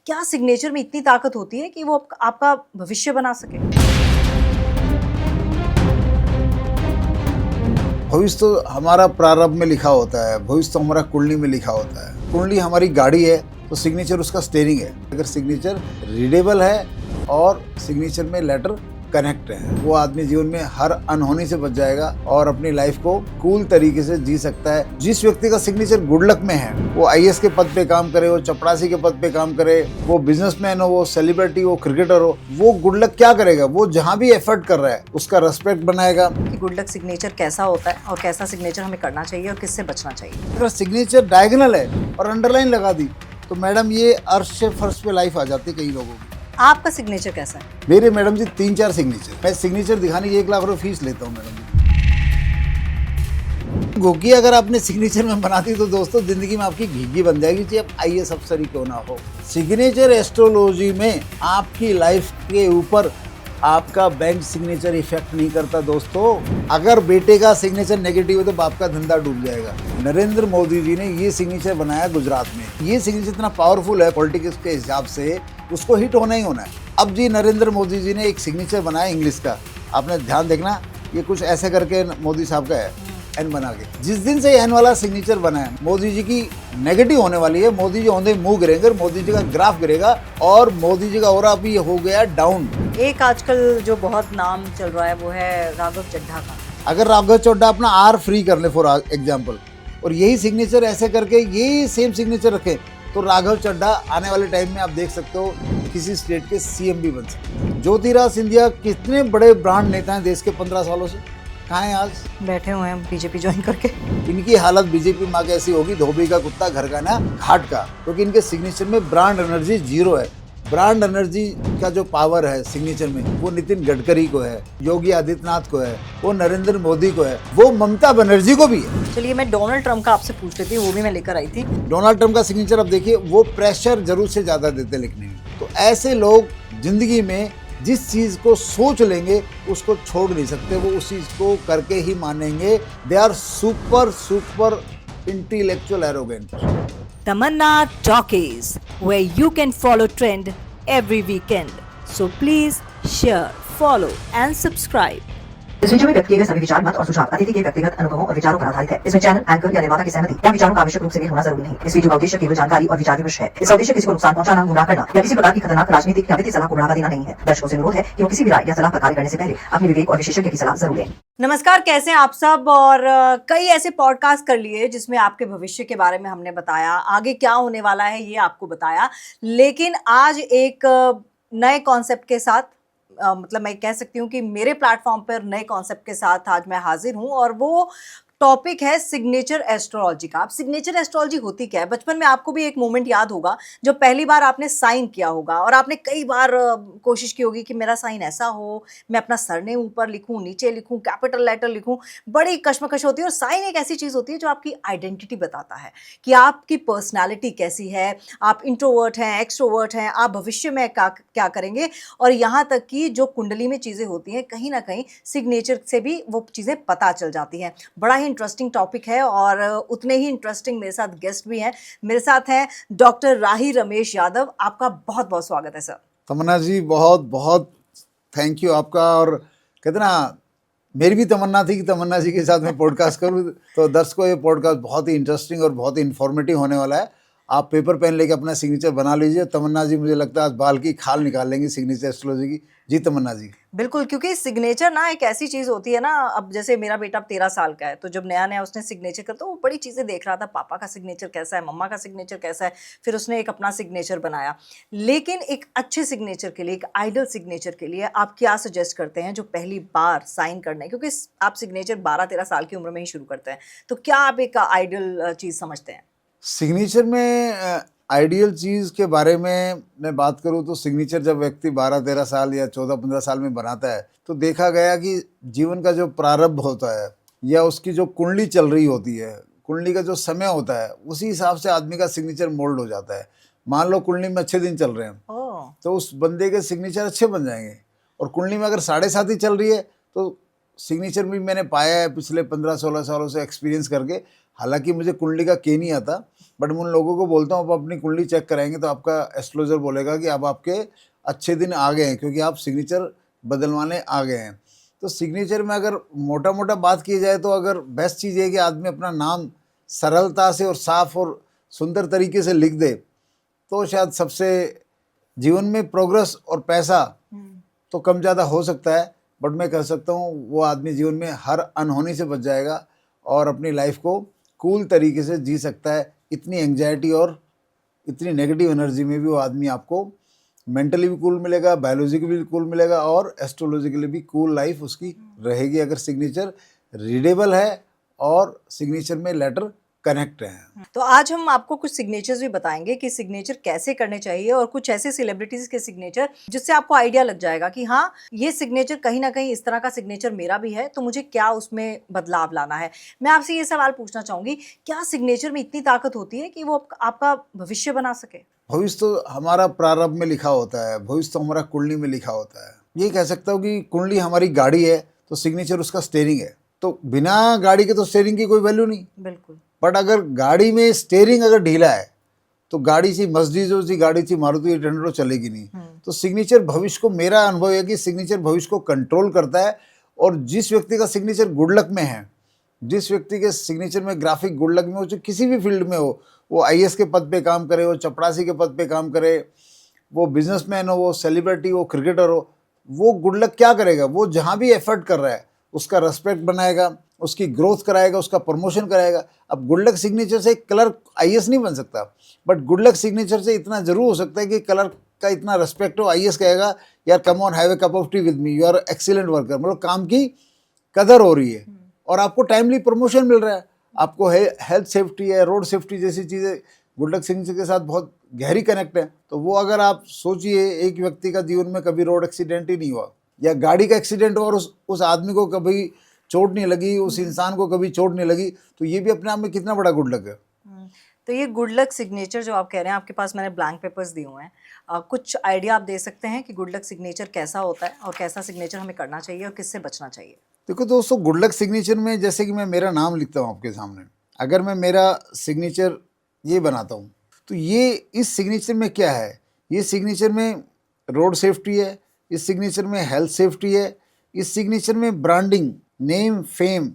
क्या सिग्नेचर में इतनी ताकत होती है कि वो आपका भविष्य बना सके? भविष्य तो हमारा प्रारंभ में लिखा होता है, भविष्य तो हमारा कुंडली में लिखा होता है। कुंडली हमारी गाड़ी है तो सिग्नेचर उसका स्टीयरिंग है। अगर सिग्नेचर रीडेबल है और सिग्नेचर में लेटर कनेक्ट है, वो आदमी जीवन में हर अनहोनी से बच जाएगा और अपनी लाइफ को कूल तरीके से जी सकता है। जिस व्यक्ति का सिग्नेचर गुड लक में है, वो आईएएस के पद पे काम करे, वो चपरासी के पद पे काम करे, वो बिजनेसमैन हो, वो सेलिब्रिटी हो, क्रिकेटर हो, वो गुड लक क्या करेगा, वो जहाँ भी एफर्ट कर रहा है उसका रेस्पेक्ट बनाएगा। कि गुड लक सिग्नेचर कैसा होता है और कैसा सिग्नेचर हमें करना चाहिए और किससे बचना चाहिए? अगर सिग्नेचर डायगोनल है और अंडरलाइन लगा दी तो मैडम ये अर्श से फर्श पे लाइफ आ जाती है कई लोगों की। आपका सिग्नेचर कैसा है? मेरे मैडम जी 3-4 सिग्नेचर, मैं सिग्नेचर दिखाने की 1 लाख रुपए फीस लेता हूँ मैडम जी। घुग्गी अगर आपने सिग्नेचर में बना दी तो दोस्तों जिंदगी में आपकी घिग्गी बन जाएगी, चाहे आप आईएएस अफसर ही क्यों ना हो। सिग्नेचर एस्ट्रोलॉजी में आपकी लाइफ के ऊपर आपका बैंक सिग्नेचर इफेक्ट नहीं करता दोस्तों। अगर बेटे का सिग्नेचर नेगेटिव है तो बाप का धंधा डूब जाएगा। नरेंद्र मोदी जी ने ये सिग्नेचर बनाया गुजरात में। ये सिग्नेचर इतना पावरफुल है पॉलिटिक्स के हिसाब से, उसको हिट होना ही होना है। अब जी नरेंद्र मोदी जी ने एक सिग्नेचर बनाया इंग्लिश का, आपने ध्यान देखना, ये कुछ ऐसे करके मोदी साहब का है, एन बना के। जिस दिन से एन वाला सिग्नेचर बना है, मोदी जी की नेगेटिव होने वाली है। मोदी जी होंगे मुंह गिरेंगे, मोदी जी का ग्राफ गिरेगा और मोदी जी का ऑरा भी हो गया डाउन। एक आजकल जो बहुत नाम चल रहा है वो है राघव चड्ढा का। अगर राघव चड्ढा अपना आर फ्री कर ले फॉर एग्जाम्पल और यही सिग्नेचर ऐसे करके यही सेम सिग्नेचर रखे तो राघव चड्ढा आने वाले टाइम में आप देख सकते हो किसी स्टेट के सीएम भी बन सकते हैं। ज्योतिराज सिंधिया कितने बड़े ब्रांड नेता हैं देश के 15 सालों से, कहाँ हैं आज? बैठे हुए हैं बीजेपी ज्वाइन करके। इनकी हालत बीजेपी माँ कैसी होगी, धोबी का कुत्ता घर का ना घाट का, क्योंकि इनके सिग्नेचर में ब्रांड एनर्जी 0 है। ब्रांड एनर्जी का जो पावर है सिग्नेचर में वो नितिन गडकरी को है, योगी आदित्यनाथ को है, वो नरेंद्र मोदी को है, वो ममता बनर्जी को भी है। चलिए मैं डोनाल्ड ट्रंप का आपसे पूछ लेती हूँ, वो भी मैं लेकर आई थी। डोनाल्ड ट्रंप का सिग्नेचर अब देखिए, वो प्रेशर जरूर से ज्यादा देते लिखने में। तो ऐसे लोग जिंदगी में जिस चीज को सोच लेंगे उसको छोड़ नहीं सकते, वो उस चीज को करके ही मानेंगे। They are super intellectual arrogant. Tamanna Talkies, where you can follow trend every weekend. So please share, follow and subscribe. इस वीडियो में व्यक्त किए गए सभी विचार मत और सुझाव अतिथि के व्यक्तिगत अनुभवों और विचारों पर आधारित है। इसमें चैनल, एंकर या निर्माता की सहमति या विचारों का आवश्यक रूप से मेल होना जरूरी नहीं। इस वीडियो का उद्देश्य केवल जानकारी और विचार विमर्श है। इसका उद्देश्य किसी को नुकसान पहुंचाना, गुमराह करना या किसी प्रकार की खतरनाक राजनीतिक या वित्तीय सलाह को बढ़ावा देना नहीं है। दर्शकों से अनुरोध है कि वो किसी भी राय या सलाह पर कार्य करने से पहले अपने विवेक और विशेषज्ञ की सलाह जरूर लें। नमस्कार, कैसे हैं आप सब? और कई ऐसे पॉडकास्ट कर लिए जिसमें आपके भविष्य के बारे में हमने बताया, आगे क्या होने वाला है ये आपको बताया। लेकिन आज एक नए कॉन्सेप्ट के साथ, मतलब मैं कह सकती हूँ कि मेरे प्लेटफॉर्म पर नए कॉन्सेप्ट के साथ आज मैं हाजिर हूँ और वो टॉपिक है सिग्नेचर एस्ट्रोलॉजी का। अब सिग्नेचर एस्ट्रोलॉजी होती क्या है? बचपन में आपको भी एक मोमेंट याद होगा जो पहली बार आपने साइन किया होगा और आपने कई बार कोशिश की होगी कि मेरा साइन ऐसा हो, मैं अपना सरनेम ऊपर लिखूं, नीचे लिखूं, कैपिटल लेटर लिखूं। बड़ी कश्मकश होती है और साइन एक ऐसी चीज़ होती है जो आपकी आइडेंटिटी बताता है कि आपकी पर्सनैलिटी कैसी है, आप इंट्रोवर्ट हैं, एक्सट्रोवर्ट हैं, आप भविष्य में क्या करेंगे। और यहाँ तक कि जो कुंडली में चीज़ें होती हैं कहीं ना कहीं सिग्नेचर से भी वो चीज़ें पता चल जाती हैं। बड़ा इंटरेस्टिंग टॉपिक है और उतने ही इंटरेस्टिंग मेरे साथ गेस्ट भी हैं। मेरे साथ हैं डॉक्टर राही रमेश यादव। आपका बहुत बहुत स्वागत है सर। तमन्ना जी बहुत बहुत थैंक यू आपका। और कहते ना, मेरी भी तमन्ना थी कि तमन्ना जी के साथ मैं पॉडकास्ट करूं, तो दर्शकों ये पॉडकास्ट बहुत ही इंटरेस्टिंग और बहुत ही इन्फॉर्मेटिव होने वाला है। आप पेपर पेन लेके अपना सिग्नेचर बना लीजिए। तमन्ना जी मुझे लगता है आज बाल की खाल निकाल लेंगी सिग्नेचर एस्ट्रोलॉजी की। जी तमन्ना जी। बिल्कुल, क्योंकि सिग्नेचर ना एक ऐसी चीज़ होती है ना। अब जैसे मेरा बेटा 13 साल का है, तो जब नया नया उसने सिग्नेचर कर तो वो बड़ी चीज़ें देख रहा था, पापा का सिग्नेचर कैसा है, मम्मा का सिग्नेचर कैसा है, फिर उसने एक अपना सिग्नेचर बनाया। लेकिन एक अच्छे सिग्नेचर के लिए, एक आइडल सिग्नेचर के लिए आप क्या सजेस्ट करते हैं जो पहली बार साइन करना है? क्योंकि आप सिग्नेचर 12-13 साल की उम्र में ही शुरू करते हैं, तो क्या आप एक आइडल चीज़ समझते हैं? सिग्नेचर में आइडियल चीज़ के बारे में मैं बात करूं तो सिग्नेचर जब व्यक्ति 12-13 साल या 14-15 साल में बनाता है तो देखा गया कि जीवन का जो प्रारंभ होता है या उसकी जो कुंडली चल रही होती है, कुंडली का जो समय होता है, उसी हिसाब से आदमी का सिग्नेचर मोल्ड हो जाता है। मान लो कुंडली में अच्छे दिन चल रहे हैं तो उस बंदे के सिग्नेचर अच्छे बन जाएंगे, और कुंडली में अगर 7.5 ही चल रही है तो सिग्नेचर भी मैंने पाया है पिछले 15-16 सालों से एक्सपीरियंस करके, हालांकि मुझे कुंडली का के नहीं आता, बट मैं उन लोगों को बोलता हूँ आप अपनी कुंडली चेक कराएंगे तो आपका एस्ट्रोलॉजर बोलेगा कि अब आपके अच्छे दिन आ गए हैं, क्योंकि आप सिग्नेचर बदलवाने आ गए हैं। तो सिग्नेचर में अगर मोटा मोटा बात की जाए तो अगर बेस्ट चीज़ है कि आदमी अपना नाम सरलता से और साफ और सुंदर तरीके से लिख दे तो शायद सबसे जीवन में प्रोग्रेस और पैसा तो कम ज़्यादा हो सकता है, बट मैं कह सकता हूँ वो आदमी जीवन में हर अनहोनी से बच जाएगा और अपनी लाइफ को कूल तरीके से जी सकता है। इतनी एंग्जाइटी और इतनी नेगेटिव एनर्जी में भी वो आदमी आपको मेंटली भी कूल मिलेगा, बायोलॉजिकली भी कूल मिलेगा और एस्ट्रोलॉजिकली भी कूल लाइफ उसकी रहेगी अगर सिग्नेचर रीडेबल है और सिग्नेचर में लेटर कनेक्ट हैं। तो आज हम आपको कुछ सिग्नेचर्स भी बताएंगे कि सिग्नेचर कैसे करने चाहिए और कुछ ऐसे सेलिब्रिटीज के सिग्नेचर जिससे आपको आइडिया लग जाएगा कि हाँ ये सिग्नेचर कहीं ना कहीं इस तरह का सिग्नेचर मेरा भी है तो मुझे क्या उसमें बदलाव लाना है। मैं आपसे ये सवाल पूछना चाहूंगी, क्या सिग्नेचर में इतनी ताकत होती है कि वो आपका भविष्य बना सके? भविष्य तो हमारा प्रारंभ में लिखा होता है, भविष्य तो हमारा कुंडली में लिखा होता है। ये कह सकता हूँ कि कुंडली हमारी गाड़ी है तो सिग्नेचर उसका स्टीयरिंग है, तो बिना गाड़ी के तो स्टीयरिंग की कोई वैल्यू नहीं। बिल्कुल। बट अगर गाड़ी में स्टीयरिंग अगर ढीला है तो गाड़ी सी मर्सिडीज हो सी गाड़ी सी मारुति 800 चलेगी नहीं। तो सिग्नेचर भविष्य को, मेरा अनुभव है कि सिग्नेचर भविष्य को कंट्रोल करता है। और जिस व्यक्ति का सिग्नेचर गुड लक में है, जिस व्यक्ति के सिग्नेचर में ग्राफिक गुड लक में हो, जो किसी भी फील्ड में हो, वो आईएएस के पद पे काम करे, वो चपरासी के पद पे काम करे, वो बिजनेसमैन हो, वो सेलिब्रिटी हो, क्रिकेटर हो, वो गुड लक क्या करेगा, वो जहाँ भी एफर्ट कर रहा है उसका रेस्पेक्ट बनाएगा, उसकी ग्रोथ कराएगा, उसका प्रमोशन कराएगा। अब गुड लक सिग्नेचर से क्लर्क आईएएस नहीं बन सकता, बट गुड लक सिग्नेचर से इतना जरूर हो सकता है कि क्लर्क का इतना रेस्पेक्ट हो, आईएएस कहेगा यार come on have a cup of tea with me, you are excellent worker, मतलब काम की कदर हो रही है और आपको टाइमली प्रमोशन मिल रहा है, आपको हेल्थ सेफ्टी है, रोड सेफ्टी जैसी चीज़ें गुड लक सिग्नेचर के साथ बहुत गहरी कनेक्ट है। तो वो अगर आप सोचिए एक व्यक्ति का जीवन में कभी रोड एक्सीडेंट ही नहीं हुआ या गाड़ी का एक्सीडेंट हुआ और उस आदमी को कभी चोट नहीं लगी, उस इंसान को कभी चोट नहीं लगी, तो ये भी अपने आप में कितना बड़ा गुड लक है। तो ये गुड लक सिग्नेचर जो आप कह रहे हैं, आपके पास मैंने ब्लैंक पेपर्स दिए हुए हैं, कुछ आइडिया आप दे सकते हैं कि गुड लक सिग्नेचर कैसा होता है और कैसा सिग्नेचर हमें करना चाहिए और किससे बचना चाहिए? देखो दोस्तों, गुड लक सिग्नेचर में जैसे कि मैं मेरा नाम लिखता हूँ आपके सामने, अगर मैं मेरा सिग्नेचर ये बनाता हूँ तो ये इस सिग्नेचर में क्या है, ये सिग्नेचर में रोड सेफ्टी है, इस सिग्नेचर में हेल्थ सेफ्टी है, इस सिग्नेचर में ब्रांडिंग, नेम, फेम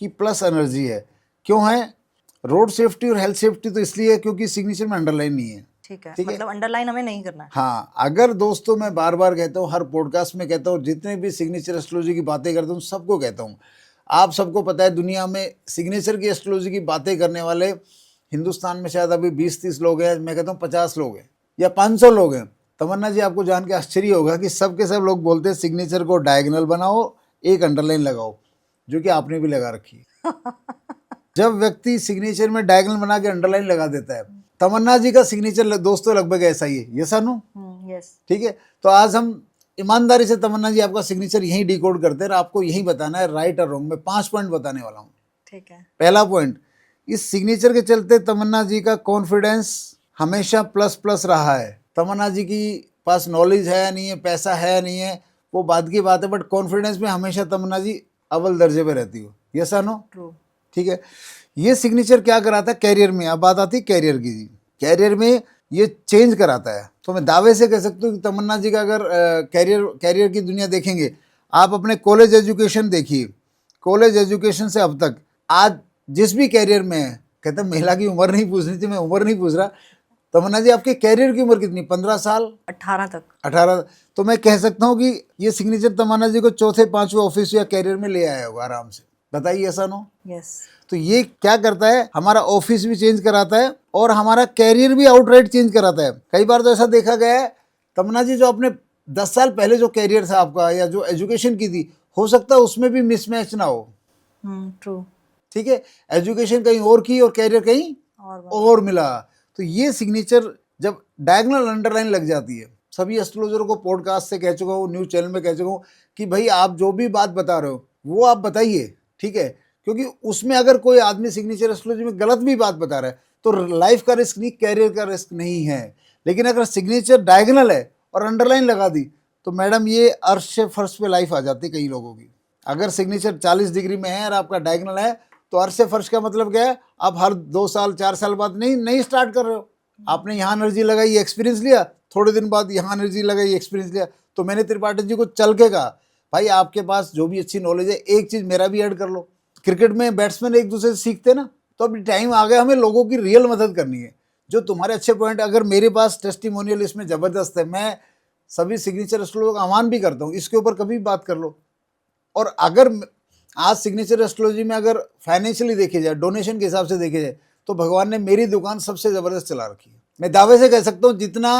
की प्लस एनर्जी है। क्यों है रोड सेफ्टी और हेल्थ सेफ्टी? तो इसलिए है क्योंकि सिग्नेचर में अंडरलाइन नहीं है। ठीक है, मतलब अंडरलाइन हमें नहीं करना है। हाँ, अगर दोस्तों मैं बार बार कहता हूँ, हर पॉडकास्ट में कहता हूँ, जितने भी सिग्नेचर एस्ट्रोलॉजी की बातें करता हूँ सबको कहता हूँ, आप सबको पता है दुनिया में सिग्नेचर की एस्ट्रोलॉजी की बातें करने वाले हिंदुस्तान में शायद अभी 20-30 लोग हैं, मैं कहता हूँ 50 लोग हैं या 500 लोग हैं। तमन्ना जी, आपको जान के आश्चर्य होगा कि सब के सब लोग बोलते हैं सिग्नेचर को डायगोनल बनाओ, एक अंडरलाइन लगाओ, जो कि आपने भी लगा रखी है। जब व्यक्ति सिग्नेचर में डायगोनल बना के अंडरलाइन लगा देता है, तमन्ना जी का सिग्नेचर दोस्तों लगभग ऐसा ही है। यस अनु? यस। ठीक है, तो आज हम ईमानदारी से तमन्ना जी आपका सिग्नेचर यही डिकोड करते हैं, आपको यही बताना है राइट और रॉन्ग। में 5 पॉइंट बताने वाला हूँ। ठीक है। पहला पॉइंट, इस सिग्नेचर के चलते तमन्ना जी का कॉन्फिडेंस हमेशा प्लस प्लस रहा है। तमन्ना जी की पास नॉलेज है या नहीं है, पैसा है या नहीं है, वो बात की बात है, बट कॉन्फिडेंस में हमेशा तमन्ना जी अव्वल दर्जे पे रहती हो। यस या नो? ट्रू। ठीक है, ये सिग्नेचर क्या कराता है कैरियर में? अब बात आती है कैरियर की जी। कैरियर में ये चेंज कराता है। तो मैं दावे से कह सकता हूँ कि तमन्ना जी का अगर कैरियर की दुनिया देखेंगे, आप अपने कॉलेज एजुकेशन देखिए, कॉलेज एजुकेशन से अब तक आज जिस भी कैरियर में है, कहते हैं महिला की उम्र नहीं पूछनी थी, मैं उम्र नहीं पूछ रहा। तमन्ना जी आपके कैरियर की उम्र कितनी? 15 साल? 18 तक। 18। तो मैं कह सकता हूँ कि ये सिग्नेचर तमन्ना जी को 4th-5वें ऑफिस या कैरियर में ले आया होगा आराम से। बताइए ऐसा नो? यस। तो ये क्या करता है, हमारा ऑफिस भी चेंज कराता है और हमारा कैरियर भी आउटराइट चेंज कराता है। कई बार तो ऐसा देखा गया है, तमन्ना जी जो आपने 10 साल पहले जो कैरियर था आपका या जो एजुकेशन की थी, हो सकता है उसमें भी मिसमैच ना हो। ट्रू। ठीक है, एजुकेशन कहीं और की और कैरियर कहीं और मिला। तो ये सिग्नेचर जब डायगोनल अंडरलाइन लग जाती है, सभी एस्ट्रोलॉजरों को पॉडकास्ट से कह चुका हूँ, न्यूज़ चैनल में कह चुका हूँ कि भाई आप जो भी बात बता रहे हो वो आप बताइए, ठीक है, क्योंकि उसमें अगर कोई आदमी सिग्नेचर एस्ट्रोलॉजी में गलत भी बात बता रहा है तो लाइफ का रिस्क नहीं, कैरियर का रिस्क नहीं है। लेकिन अगर सिग्नेचर डायगोनल है और अंडरलाइन लगा दी तो मैडम ये अर्श से फर्श पे लाइफ आ जाती है कई लोगों की। अगर सिग्नेचर 40 डिग्री में है और आपका डायगोनल है तो अर्श से फर्श का मतलब क्या है, आप हर 2 साल 4 साल बाद नहीं स्टार्ट कर रहे हो। आपने यहाँ एनर्जी लगाई, एक्सपीरियंस लिया, थोड़े दिन बाद यहाँ एनर्जी लगाई, एक्सपीरियंस लिया। तो मैंने त्रिपाठी जी को चल के कहा, भाई आपके पास जो भी अच्छी नॉलेज है, एक चीज़ मेरा भी ऐड कर लो। क्रिकेट में बैट्समैन एक दूसरे से सीखते ना, तो अभी टाइम आ गया हमें लोगों की रियल मदद करनी है। जो तुम्हारे अच्छे पॉइंट, अगर मेरे पास टेस्टिमोनियल इसमें ज़बरदस्त है, मैं सभी सिग्नेचर एस्ट्रोलॉजी का आह्वान भी करता हूँ, इसके ऊपर कभी बात कर लो। और अगर आज सिग्नेचर एस्ट्रोलॉजी में अगर फाइनेंशियली देखे जाए, डोनेशन के हिसाब से देखे जाए, तो भगवान ने मेरी दुकान सबसे ज़बरदस्त चला रखी है। मैं दावे से कह सकता हूँ जितना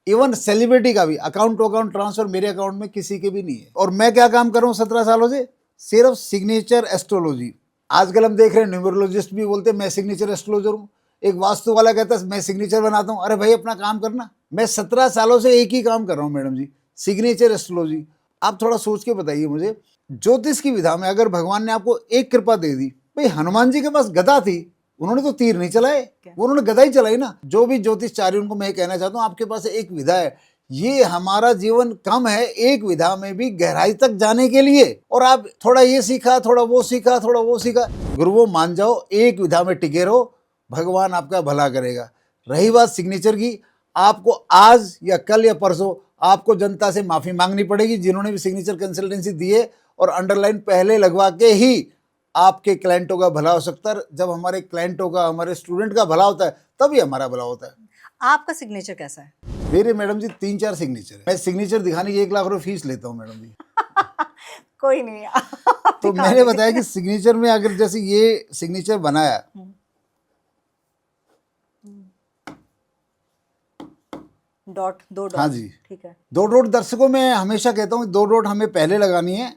इवन सेलिब्रिटी का भी अकाउंट टू अकाउंट ट्रांसफर मेरे अकाउंट में किसी के भी नहीं है। और मैं क्या काम कर रहा हूँ 17 सालों से, सिर्फ सिग्नेचर एस्ट्रोलॉजी। आजकल हम देख रहे हैं न्यूमरोलॉजिस्ट भी बोलते हैं मैं सिग्नेचर एस्ट्रोलॉजर हूँ, एक वास्तु वाला कहता है मैं सिग्नेचर बनाता हूँ। अरे भाई अपना काम करना। मैं 17 सालों से एक ही काम कर रहा हूँ मैडम जी, सिग्नेचर एस्ट्रोलॉजी। आप थोड़ा सोच के बताइए मुझे, ज्योतिष की विधा में अगर भगवान ने आपको एक कृपा दे दी, भाई हनुमान जी के पास गदा थी, उन्होंने तो तीर नहीं चलाए, उन्होंने गदा ही चलाई ना। जो भी ज्योतिषचारी उनको मैं कहना चाहता हूँ, आपके पास एक विधा है, ये हमारा जीवन कम है एक विधा में भी गहराई तक जाने के लिए। और आप थोड़ा ये सीखा, थोड़ा वो सीखा, थोड़ा वो सीखा, गुरुओं मान जाओ, एक विधा में टिके रहो, भगवान आपका भला करेगा। रही बात सिग्नेचर की, आपको आज या कल या परसों आपको जनता से माफ़ी मांगनी पड़ेगी जिन्होंने भी सिग्नेचर कंसल्टेंसी दी है, और अंडरलाइन पहले लगवा के ही आपके क्लाइंटों का भला हो सकता है। जब हमारे क्लाइंटों का, हमारे स्टूडेंट का भला होता है, तभी हमारा भला होता है। आपका सिग्नेचर कैसा है? मेरे मैडम जी 3-4 सिग्नेचर है। मैं सिग्नेचर दिखाने की 1 लाख रुपए फीस लेता हूँ मैडम जी। कोई नहीं तो मैंने बताया कि सिग्नेचर में अगर जैसे ये सिग्नेचर बनाया, डॉट, 2 डॉट, हाँ जी, ठीक है। 2 डॉट दर्शकों में हमेशा कहता हूँ 2 डॉट हमें पहले लगानी है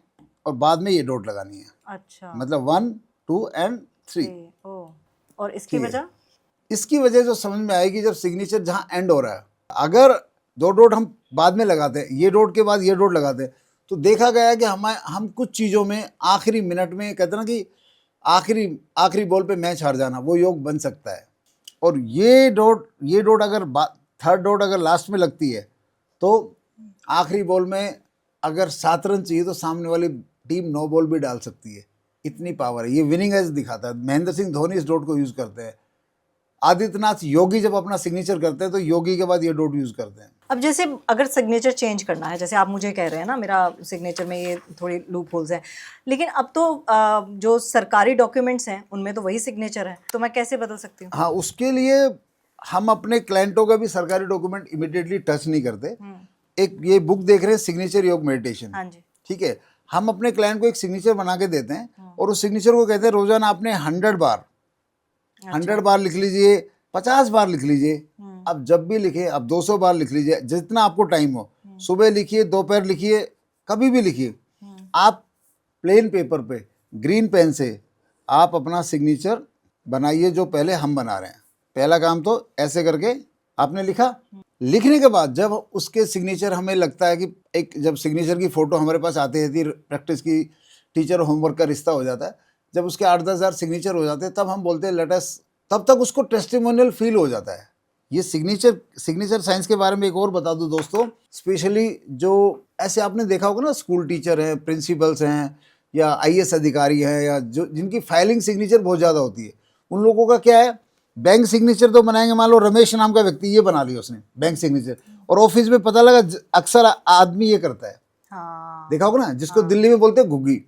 और बाद में ये डॉट लगानी है। अच्छा, मतलब 1, 2 एंड 3। ओ, और इसकी वजह? इसकी वजह जो समझ में आएगी जब सिग्नेचर जहाँ एंड हो रहा है, अगर 2 डॉट हम बाद में लगाते हैं, ये डॉट के बाद ये डॉट लगाते हैं, तो देखा गया है कि हम कुछ चीज़ों में आखिरी मिनट में कहते हैं ना कि आखिरी बॉल पे मैच हार जाना, वो योग बन सकता है। और ये डॉट अगर 3rd डॉट अगर लास्ट में लगती है, तो आखिरी बॉल में अगर 7 रन चाहिए तो सामने वाली टीम 9 बॉल भी डाल सकती है, इतनी पावर है। ये विनिंग एज दिखाता है। महेंद्र सिंह धोनी इस डॉट को यूज़ करते हैं। आदित्यनाथ योगी जब अपना सिग्नेचर करते हैं तो योगी के बाद ये डॉट यूज़ करते हैं। अब जैसे अगर सिग्नेचर चेंज करना है, जैसे आप मुझे कह रहे हैं ना मेरा सिग्नेचर में ये थोड़ी लूप होल्स हैं, लेकिन अब तो जो सरकारी डॉक्यूमेंट्स हैं उनमें तो वही सिग्नेचर है, तो मैं कैसे बदल सकती हूँ? हाँ, उसके लिए हम अपने क्लाइंटों का भी सरकारी डॉक्यूमेंट इमिडिएटली टच नहीं करते। एक ये बुक देख रहे हैं सिग्नेचर योग मेडिटेशन, हाँ जी, ठीक है। हम अपने क्लाइंट को एक सिग्नेचर बना के देते हैं और उस सिग्नेचर को कहते हैं रोजाना आपने 100 बार लिख लीजिए, 50 बार लिख लीजिए। अब जब भी लिखे, अब 200 बार लिख लीजिए, जितना आपको टाइम हो। सुबह लिखिए, दोपहर लिखिए, कभी भी लिखिए। आप प्लेन पेपर पे ग्रीन पेन से आप अपना सिग्नेचर बनाइए जो पहले हम बना रहे हैं। पहला काम तो ऐसे करके आपने लिखा। लिखने के बाद जब उसके सिग्नेचर हमें लगता है कि जब सिग्नेचर की फ़ोटो हमारे पास आती रहती है, प्रैक्टिस की टीचर होमवर्क का रिश्ता हो जाता है, जब उसके 8-10 हज़ार सिग्नेचर हो जाते हैं तब हम बोलते हैं लेट अस, तब तक उसको टेस्टिमोनियल फील हो जाता है। ये सिग्नेचर साइंस के बारे में एक और बता दूं दोस्तों, स्पेशली जो ऐसे आपने देखा होगा ना, स्कूल टीचर हैं, प्रिंसिपल्स हैं, या IAS अधिकारी हैं, या जो जिनकी फाइलिंग सिग्नेचर बहुत ज़्यादा होती है, उन लोगों का क्या है, बैंक सिग्नेचर तो बनाएंगे। मान लो रमेश नाम का व्यक्ति ये बना लिया उसने बैंक सिग्नेचर, और ऑफिस में पता लगा अक्सर आदमी ये करता है, हाँ, देखा होगा ना, जिसको दिल्ली में बोलते हैं घुग्गी।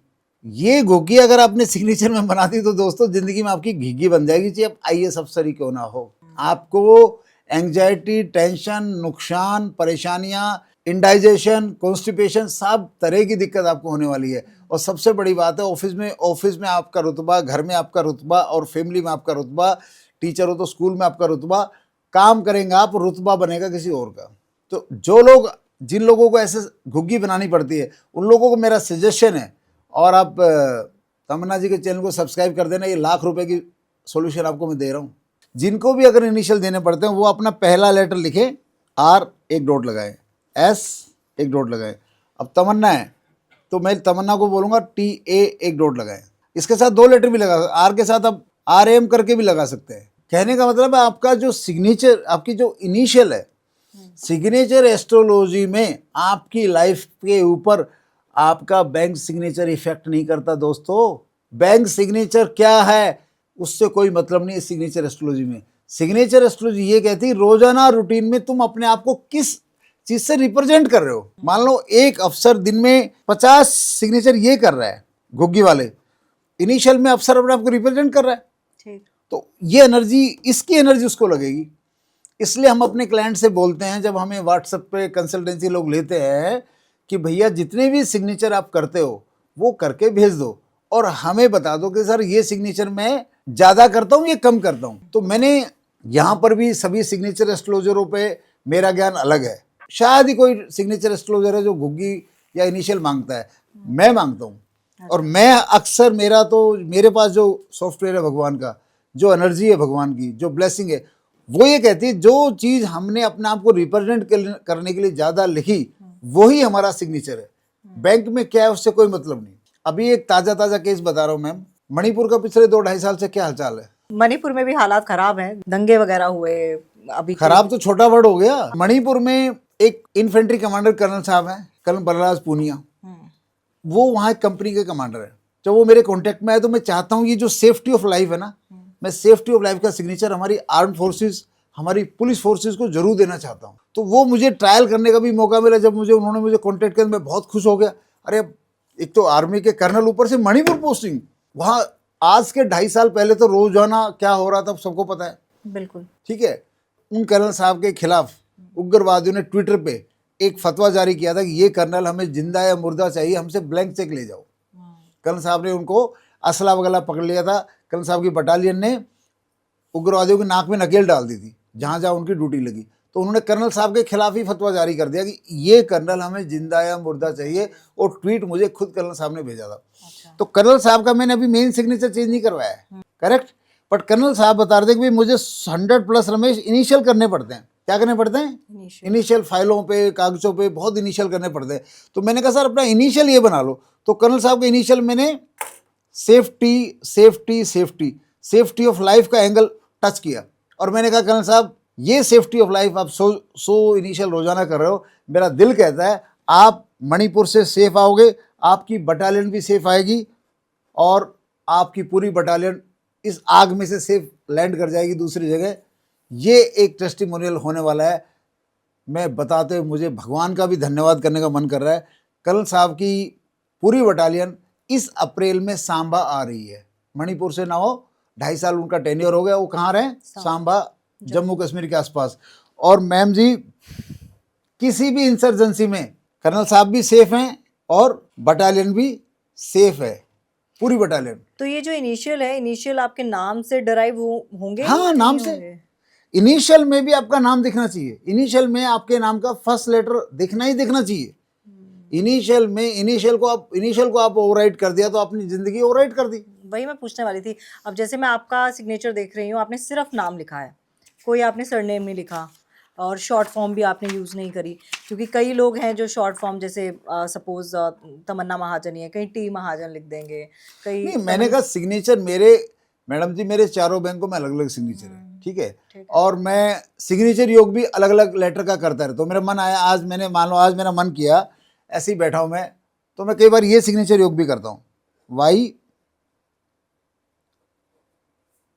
ये घुग्गी अगर आपने सिग्नेचर में बना दी तो दोस्तों जिंदगी में आपकी घिग्गी बन जाएगी, चाहे आप IAS अफसर ही क्यों ना हो। आपको एंग्जाइटी, टेंशन, नुकसान, परेशानियां, इंडाइजेशन, कॉन्स्टिपेशन, सब तरह की दिक्कत आपको होने वाली है। और सबसे बड़ी बात है, ऑफिस में आपका रुतबा, घर में आपका रुतबा, और फैमिली में आपका रुतबा, टीचर हो तो स्कूल में आपका रुतबा, काम करेंगे आप, रुतबा बनेगा किसी और का। तो जिन लोगों को ऐसे घुग्गी बनानी पड़ती है, उन लोगों को मेरा सजेशन है, और आप तमन्ना जी के चैनल को सब्सक्राइब कर देना, ये लाख रुपए की सॉल्यूशन आपको मैं दे रहा हूँ। जिनको भी अगर इनिशियल देने पड़ते हैं, वो अपना पहला लेटर लिखें, R 1 डॉट लगाएं, S 1 डॉट लगाएं। अब तमन्ना है तो मैं तमन्ना को बोलूँगा TA 1 डॉट लगाएं। इसके साथ 2 लेटर भी लगा, R के साथ आप RM करके भी लगा सकते हैं। कहने का मतलब है आपका जो सिग्नेचर, आपकी जो इनिशियल है, सिग्नेचर एस्ट्रोलॉजी में आपकी लाइफ के ऊपर आपका बैंक सिग्नेचर इफेक्ट नहीं करता दोस्तों। बैंक सिग्नेचर क्या है उससे कोई मतलब नहीं है सिग्नेचर एस्ट्रोलॉजी में। सिग्नेचर एस्ट्रोलॉजी ये कहती है रोजाना रूटीन में तुम अपने आप को किस चीज से रिप्रेजेंट कर रहे हो। मान लो एक अफसर दिन में 50 सिग्नेचर ये कर रहा है घुग्गी वाले, इनिशियल में अफसर अपने आप को रिप्रेजेंट कर रहा है, ठीक। तो ये एनर्जी, इसकी एनर्जी उसको लगेगी। इसलिए हम अपने क्लाइंट से बोलते हैं जब हमें व्हाट्सएप पे कंसल्टेंसी लोग लेते हैं कि भैया जितने भी सिग्नेचर आप करते हो वो करके भेज दो और हमें बता दो कि सर ये सिग्नेचर मैं ज़्यादा करता हूँ ये कम करता हूँ। तो मैंने यहाँ पर भी सभी सिग्नेचर एस्ट्रोलॉजरों पे मेरा ज्ञान अलग है। शायद ही कोई सिग्नेचर एस्ट्रोलॉजर है जो घुग्गी या इनिशियल मांगता है, मैं मांगता हूँ। और मैं अक्सर मेरे पास जो सॉफ्टवेयर है भगवान का, जो एनर्जी है भगवान की, जो ब्लेसिंग है, वो ये कहती है जो चीज़ हमने अपने आप को रिप्रेजेंट करने के लिए ज़्यादा लिखी वही हमारा सिग्नेचर है। बैंक में क्या है उससे कोई मतलब नहीं। अभी एक ताज़ा केस बता रहा हूँ मैम, मणिपुर का पिछले 2-2.5 साल से क्या हालचाल है। मणिपुर में भी हालात खराब हैं, दंगे वगैरह हुए अभी। खराब तो छोटा वर्ड हो गया। मणिपुर में एक इन्फेंट्री कमांडर कर्नल साहब हैं, कर्नल बलराज पूनिया, वो वहाँ एक कंपनी के कमांडर है। जब वो मेरे कांटेक्ट में आए तो मैं चाहता हूँ ये जो सेफ्टी ऑफ लाइफ है ना, मैं सेफ्टी ऑफ लाइफ का सिग्नेचर हमारी आर्म फोर्सेस, हमारी पुलिस फोर्सेस को जरूर देना चाहता हूँ। तो वो मुझे ट्रायल करने का भी मौका मिला। जब उन्होंने मुझे कांटेक्ट किया मैं बहुत खुश हो गया। अरे एक तो आर्मी के कर्नल, ऊपर से मणिपुर पोस्टिंग। वहाँ आज के 2.5 साल पहले तो रोजाना क्या हो रहा था सबको पता है। बिल्कुल ठीक है। उन कर्नल साहब के खिलाफ उग्रवादियों ने ट्विटर पे एक फतवा जारी किया था कि ये कर्नल हमें जिंदा या मुर्दा चाहिए, हमसे ब्लैंक चेक ले जाओ। कर्नल साहब ने उनको असला वगला पकड़ लिया था। कर्नल साहब की बटालियन ने उग्रवादियों की नाक में नकेल डाल दी थी जहाँ जहाँ उनकी ड्यूटी लगी। तो उन्होंने कर्नल साहब के खिलाफ ही फतवा जारी कर दिया कि ये कर्नल हमें जिंदा या मुर्दा चाहिए, और ट्वीट मुझे खुद कर्नल साहब ने भेजा था। अच्छा। तो कर्नल साहब का मैंने अभी मेन सिग्नेचर चेंज नहीं करवाया है, करेक्ट। बट कर्नल साहब बता रहे थे कि भाई मुझे 100+ रमेश इनिशियल करने पड़ते हैं। क्या करने पड़ते हैं? इनिशियल फाइलों पे, कागजों पे बहुत इनिशियल करने पड़ते हैं। तो मैंने कहा सर अपना इनिशियल ये बना लो। तो कर्नल साहब के इनिशियल मैंने safety safety safety safety of life का एंगल टच किया, और मैंने कहा कर्नल साहब ये सेफ्टी ऑफ लाइफ आप सो इनिशियल रोजाना कर रहे हो, मेरा दिल कहता है आप मणिपुर से सेफ आओगे, आपकी बटालियन भी सेफ आएगी, और आपकी पूरी बटालियन इस आग में से सेफ लैंड कर जाएगी दूसरी जगह। ये एक टेस्टिमोनियल होने वाला है। मैं बताते हुए मुझे भगवान का भी धन्यवाद करने का मन कर रहा है। कर्नल साहब की पूरी बटालियन इस अप्रैल में सांबा आ रही है। मणिपुर से ना हो 2.5 साल उनका टेन्योर हो गया, वो कहाँ रहे? सांबा, जम्मू कश्मीर के आसपास। और मैम जी किसी भी इंसर्जेंसी में कर्नल साहब भी सेफ हैं और बटालियन भी सेफ है, पूरी बटालियन। तो ये जो इनिशियल है, इनिशियल आपके नाम से डराइव होंगे? हाँ, नाम से। इनिशियल में भी आपका नाम दिखना चाहिए। इनिशियल में आपके नाम का फर्स्ट लेटर दिखना ही दिखना चाहिए। इनिशियल में इनिशियल को आप ओवरराइट कर दिया तो अपनी जिंदगी ओवरराइट कर दी। वही मैं पूछने वाली थी। अब जैसे मैं आपका सिग्नेचर देख रही हूँ, आपने सिर्फ नाम लिखा है, कोई आपने सरनेम नहीं लिखा, और शॉर्ट फॉर्म भी आपने यूज़ नहीं करी। क्योंकि कई लोग हैं जो शॉर्ट फॉर्म, जैसे सपोज तमन्ना महाजन ही है, कहीं टी महाजन लिख देंगे, कहीं नहीं। मैंने कहा सिग्नेचर मेरे, मैडम जी मेरे चारों बैंकों में अलग अलग सिग्नेचर है, ठीक है। और मैं सिग्नेचर योग भी अलग अलग लेटर का करता रहता हूँ। मेरा मन आया, आज मैंने मान लो आज मेरा मन किया, ऐसे ही बैठा हूँ मैं, तो मैं कई बार ये सिग्नेचर योग भी करता हूँ, वाई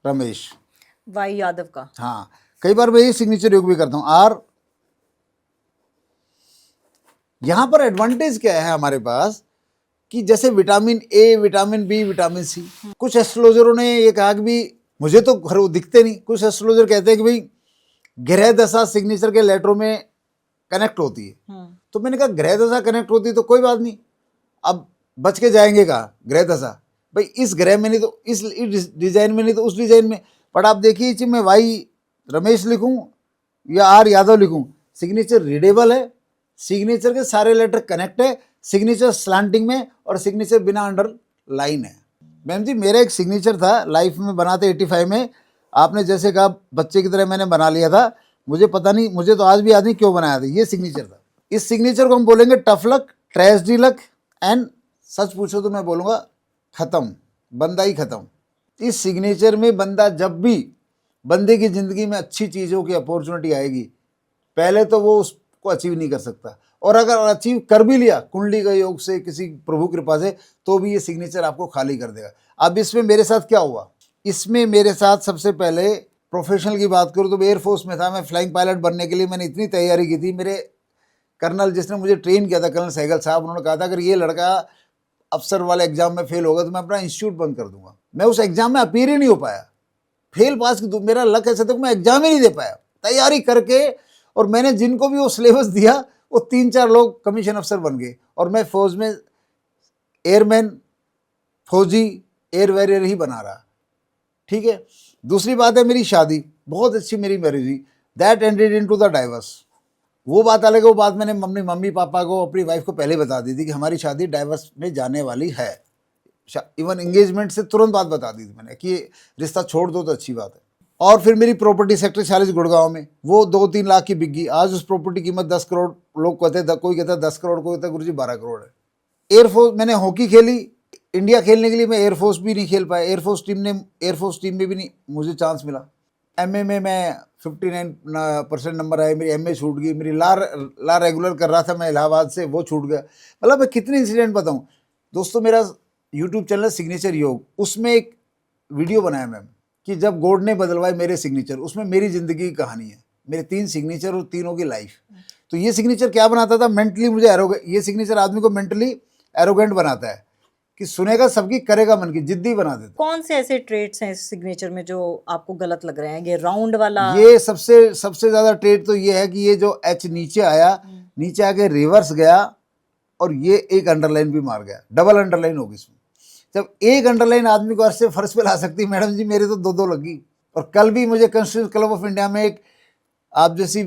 रमेश, वाई यादव का। हाँ, कई बार मैं ये सिग्नेचर योग भी करता हूँ, आर। यहाँ पर एडवांटेज क्या है हमारे पास कि जैसे vitamin A, vitamin B, vitamin C, कुछ एस्ट्रोलॉजरों ने ये कहा कि भी मुझे तो घर दिखते नहीं, कुछ एस्ट्रोलॉजर कहते हैं कि भाई ग्रह दशा सिग्नेचर के लेटरों में कनेक्ट होती है। तो मैंने कहा ग्रह दशा कनेक्ट होती है तो कोई बात नहीं, अब बच के जाएंगे कहाँ? ग्रह दशा भाई इस ग्रह में नहीं तो इस डिजाइन में, नहीं तो उस डिजाइन में। बट आप देखिए कि मैं वाई रमेश लिखूं या आर यादव लिखूं, सिग्नेचर रीडेबल है, सिग्नेचर के सारे लेटर कनेक्ट है, सिग्नेचर स्लैंटिंग में, और सिग्नेचर बिना अंडर लाइन है। मैम जी मेरा एक सिग्नेचर था लाइफ में बनाते 85 में, आपने जैसे कहा बच्चे की तरह मैंने बना लिया था, मुझे पता नहीं, मुझे तो आज भी याद नहीं क्यों बनाया था। ये सिग्नेचर था। इस सिग्नेचर को हम बोलेंगे tough luck, tragedy luck and, सच पूछो तो मैं बोलूँगा ख़त्म, बंदा ही ख़त्म। इस सिग्नेचर में बंदा, जब भी बंदे की ज़िंदगी में अच्छी चीज़ों की अपॉर्चुनिटी आएगी, पहले तो वो उसको को अचीव नहीं कर सकता। और अगर अचीव कर भी लिया कुंडली का योग से, किसी प्रभु कृपा से, तो भी ये सिग्नेचर आपको खाली कर देगा। अब इसमें मेरे साथ क्या हुआ, इसमें मेरे साथ सबसे पहले प्रोफेशनल की बात करूँ तो एयरफोर्स में था। मैं फ्लाइंग पायलट बनने के लिए मैंने इतनी तैयारी की थी। मेरे कर्नल जिसने मुझे ट्रेन किया था, कर्नल सहगल साहब, उन्होंने कहा था अगर ये लड़का अफसर वाले एग्जाम में फेल होगा तो मैं अपना इंस्टीट्यूट बंद कर दूंगा। मैं उस एग्जाम में अपीयर ही नहीं हो पाया, फेल पास की मेरा लक ऐसा था कि मैं एग्जाम ही नहीं दे पाया तैयारी करके। और मैंने जिनको भी वो सिलेबस दिया वो 3-4 लोग कमीशन अफसर बन गए, और मैं फौज में एयरमैन, फौजी, एयर वॉरियर ही बना रहा। ठीक है। दूसरी बात है मेरी शादी, बहुत अच्छी मेरी मैरिज हुई, that ended into the diverse. वो बात अलग है, वो बात मैंने अपनी मम्मी पापा को, अपनी वाइफ को पहले बता दी थी कि हमारी शादी डाइवर्स में जाने वाली है। इवन एंगेजमेंट से तुरंत बात बता दी थी मैंने कि रिश्ता छोड़ दो तो अच्छी बात है। और फिर मेरी प्रॉपर्टी सेक्टर 40 गुड़गांव में, वो 2-3 लाख की बिक गई। आज उस प्रॉपर्टी की कीमत 10 करोड़, लोग कहते हैं, कोई कहता है 10 करोड़, कोई कहता है गुरुजी 12 करोड़ है। एयरफोर्स मैंने हॉकी खेली, इंडिया खेलने के लिए मैं एयरफोर्स भी नहीं खेल पाया। एयरफोर्स टीम में भी नहीं मुझे चांस मिला। एमए में मैं 59% नंबर आए, मेरी एमए छूट गई। मेरी ला रेगुलर कर रहा था मैं इलाहाबाद से, वो छूट गया। मतलब मैं कितने इंसिडेंट बताऊं दोस्तों। मेरा यूट्यूब चैनल सिग्नेचर योग, उसमें एक वीडियो बनाया मैम कि जब गॉड ने बदलवाए मेरे सिग्नेचर, उसमें मेरी ज़िंदगी की कहानी है, मेरे 3 सिग्नेचर और तीनों की लाइफ। तो ये सिग्नेचर क्या बनाता था, मेंटली मुझे ये सिग्नेचर आदमी को मेंटली एरोगेंट बनाता है कि सुनेगा सबकी, करेगा मन की, जिद्दी बना देता है। कौन से ऐसे ट्रेड्स हैं इस सिग्नेचर में जो आपको गलत लग रहे हैं? ये राउंड वाला, ये सबसे ज़्यादा ट्रेड तो ये है कि ये जो एच नीचे आया, नीचे आके रिवर्स गया, और ये एक अंडरलाइन भी मार गया, डबल अंडरलाइन होगी इसमें। जब एक अंडरलाइन आदमी को अर्श से फर्श पे ला सकती है मैडम जी, मेरे तो 2-2 लगी। और कल भी मुझे कॉन्स्टिट्यूशन क्लब ऑफ इंडिया में एक आप जैसी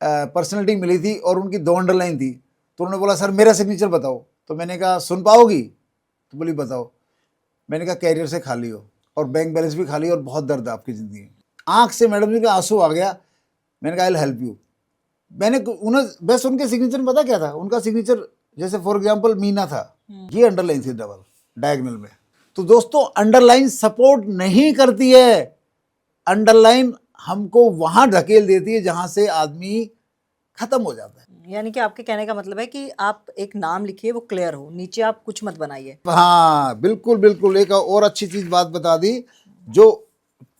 पर्सनैलिटी मिली थी और उनकी 2 अंडरलाइन थी, तो उन्होंने बोला सर मेरा सिग्नेचर बताओ। तो मैंने कहा सुन पाओगी? तो बोली बताओ। मैंने कहा कैरियर से खाली हो और बैंक बैलेंस भी खाली और बहुत दर्द है आपकी ज़िंदगी में। आँख से मैडम जी का आंसू आ गया। मैंने कहा आई विल हेल्प यू। मैंने उन्हें बस उनके सिग्नेचर में पता क्या था, उनका सिग्नेचर जैसे फॉर एग्जांपल मीना था, ये अंडरलाइन थी डबल डायगोनल में। तो दोस्तों अंडरलाइन सपोर्ट नहीं करती है, अंडरलाइन हमको वहां धकेल देती है जहां से आदमी खत्म हो जाता है। यानी कि आपके कहने का मतलब है कि आप एक नाम लिखिए, वो क्लियर हो, नीचे आप कुछ मत बनाइए। हाँ बिल्कुल बिल्कुल। एक और अच्छी चीज बात बता दी, जो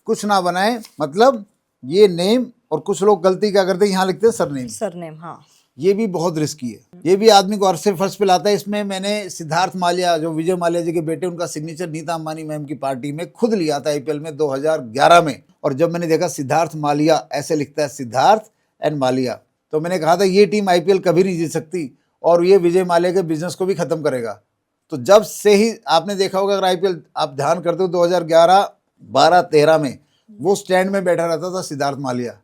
कुछ ना बनाए, मतलब ये नेम, और कुछ लोग गलती क्या करते हैं यहाँ लिखते हैं सरनेम। सरनेम, हाँ, ये भी बहुत रिस्की है, ये भी आदमी को अर्श से फर्श पे लाता है। इसमें मैंने सिद्धार्थ माल्या, जो विजय माल्या जी के बेटे, उनका सिग्नेचर नीता अंबानी मैम की पार्टी में खुद लिया था आईपीएल में 2011 में। और जब मैंने देखा सिद्धार्थ माल्या ऐसे लिखता है, सिद्धार्थ एंड माल्या, तो मैंने कहा था ये टीम आईपीएल कभी नहीं जीत सकती और ये विजय माल्या के बिजनेस को भी खत्म करेगा। तो जब से ही आपने देखा होगा, अगर आईपीएल आप ध्यान करते हो 2011, 12, 13 में वो स्टैंड में बैठा रहता था सिद्धार्थ माल्या,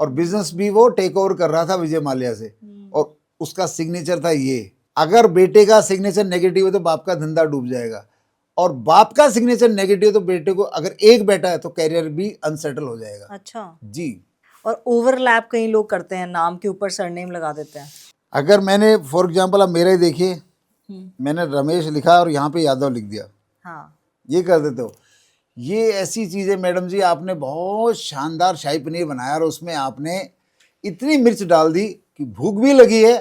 और बिजनेस भी वो टेक ओवर कर रहा था विजय माल्या से, और उसका सिग्नेचर था ये। अगर बेटे का सिग्नेचर नेगेटिव है तो बाप का धंधा डूब जाएगा, और बाप का सिग्नेचर नेगेटिव है तो बेटे को, अगर एक बेटा है तो कैरियर भी अनसेटल हो जाएगा। अच्छा जी। और ओवरलैप कई लोग करते हैं, नाम के ऊपर सरनेम लगा देते हैं। अगर मैंने फॉर एग्जांपल, आप मेरा ही देखिए, मैंने रमेश लिखा और यहाँ पे यादव लिख दिया, हाँ, ये कर देते हो। ये ऐसी चीज़ है मैडम जी, आपने बहुत शानदार शाही पनीर बनाया और उसमें आपने इतनी मिर्च डाल दी कि भूख भी लगी है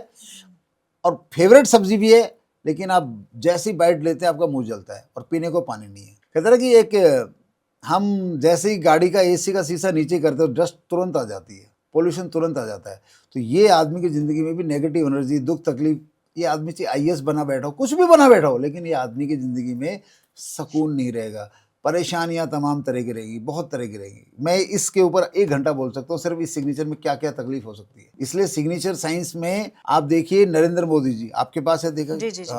और फेवरेट सब्जी भी है, लेकिन आप जैसी बाइट लेते हैं आपका मुंह जलता है और पीने को पानी नहीं है। कहते हैं कि एक हम जैसे ही गाड़ी का एसी का शीशा नीचे करते हो, डस्ट तुरंत आ जाती है, पोल्यूशन तुरंत आ जाता है। तो ये आदमी की ज़िंदगी में भी नेगेटिव एनर्जी, दुख तकलीफ, ये आदमी चाहे आईएएस बना बैठा हो, कुछ भी बना बैठा हो, लेकिन ये आदमी की ज़िंदगी में सुकून नहीं रहेगा। परेशानियां तमाम तरह की रहेगी, बहुत तरह की रहेगी। मैं इसके ऊपर 1 घंटा बोल सकता हूँ सिर्फ इस सिग्नेचर में क्या क्या तकलीफ हो सकती है। इसलिए सिग्नेचर साइंस में आप देखिए, नरेंद्र मोदी जी आपके पास है, देखा? जी जी जी,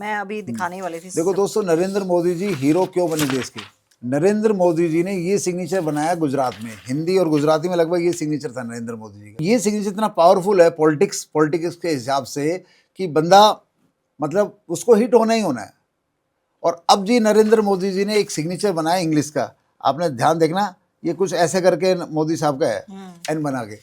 मैं अभी दिखाने वाली थी। देखो दोस्तों, नरेंद्र मोदी जी हीरो क्यों बने देश के? नरेंद्र मोदी जी ने ये सिग्नेचर बनाया गुजरात में, हिंदी और गुजराती में लगभग ये सिग्नेचर था नरेंद्र मोदी जी का। ये सिग्नेचर इतना पावरफुल है पॉलिटिक्स के हिसाब से कि बंदा मतलब उसको हिट होना ही होना है। और अब जी नरेंद्र मोदी जी ने एक सिग्नेचर बनाया इंग्लिश का, आपने ध्यान देखना, ये कुछ ऐसे करके मोदी साहब का है, एन बना के।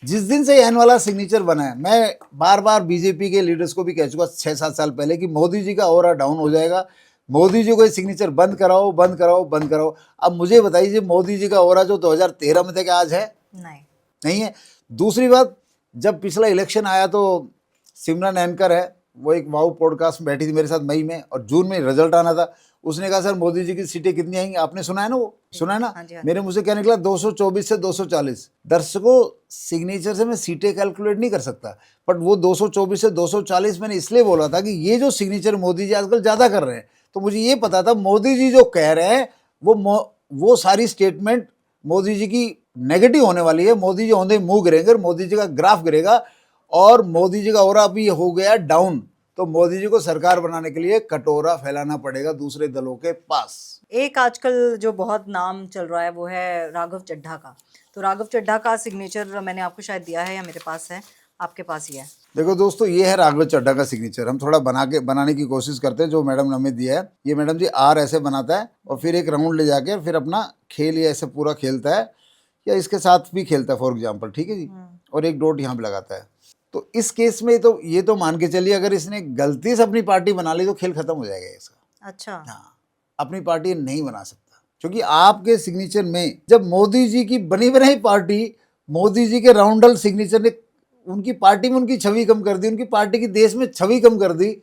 जिस दिन से एन वाला सिग्नेचर बना है, मैं बार बार बीजेपी के लीडर्स को भी कह चुका 6-7 साल पहले कि मोदी जी का ऑरा डाउन हो जाएगा, मोदी जी को ये सिग्नेचर बंद कराओ, बंद कराओ, बंद कराओ। अब मुझे बताइए, मोदी जी का ऑरा जो 2013 में था, क्या आज है? नहीं, नहीं है। दूसरी बात, जब पिछला इलेक्शन आया तो सिमरन एंकर है, वो एक वाऊ पॉडकास्ट में बैठी थी मेरे साथ मई में, और जून में रिजल्ट आना था। उसने कहा सर मोदी जी की सीटें कितनी आएंगी, आपने सुना है ना, वो सुना है ना। हाँ जी, हाँ जी। मेरे मुंह से क्या निकला, 224 से 240। दर्शकों, सिग्नेचर से मैं सीटें कैलकुलेट नहीं कर सकता, बट वो 224 से 240 मैंने इसलिए बोला था कि ये जो सिग्नेचर मोदी जी आजकल ज़्यादा कर रहे हैं, तो मुझे ये पता था मोदी जी जो कह रहे हैं वो सारी स्टेटमेंट मोदी जी की नेगेटिव होने वाली है। मोदी जी होंगे मुंह गिरेंगे, मोदी जी का ग्राफ गिरेगा, और मोदी जी का ऑरा भी हो गया डाउन। तो मोदी जी को सरकार बनाने के लिए कटोरा फैलाना पड़ेगा दूसरे दलों के पास। एक आजकल जो बहुत नाम चल रहा है वो है राघव चड्ढा का। तो राघव चड्ढा का सिग्नेचर मैंने आपको शायद दिया है या मेरे पास है, आपके पास ही है। देखो दोस्तों, ये है राघव चड्ढा का सिग्नेचर। हम थोड़ा बनाने की कोशिश करते हैं, जो मैडम ने हमें दिया है। ये मैडम जी आर ऐसे बनाता है और फिर एक राउंड ले जाके फिर अपना खेल ये ऐसे पूरा खेलता है, या इसके साथ भी खेलता है फॉर एग्जाम्पल, ठीक है जी, और एक डॉट यहाँ पे लगाता है। तो इस केस में तो ये तो मान के चलिए, अगर इसने गलती से अपनी पार्टी बना ली तो खेल खत्म हो जाएगा इसका। अच्छा। हाँ, अपनी पार्टी नहीं बना सकता, क्योंकि आपके सिग्नेचर में जब मोदी जी की बनी बनाई पार्टी, मोदी जी के राउंडल सिग्नेचर ने उनकी पार्टी में उनकी छवि कम कर दी, उनकी पार्टी की देश में छवि कम कर दी,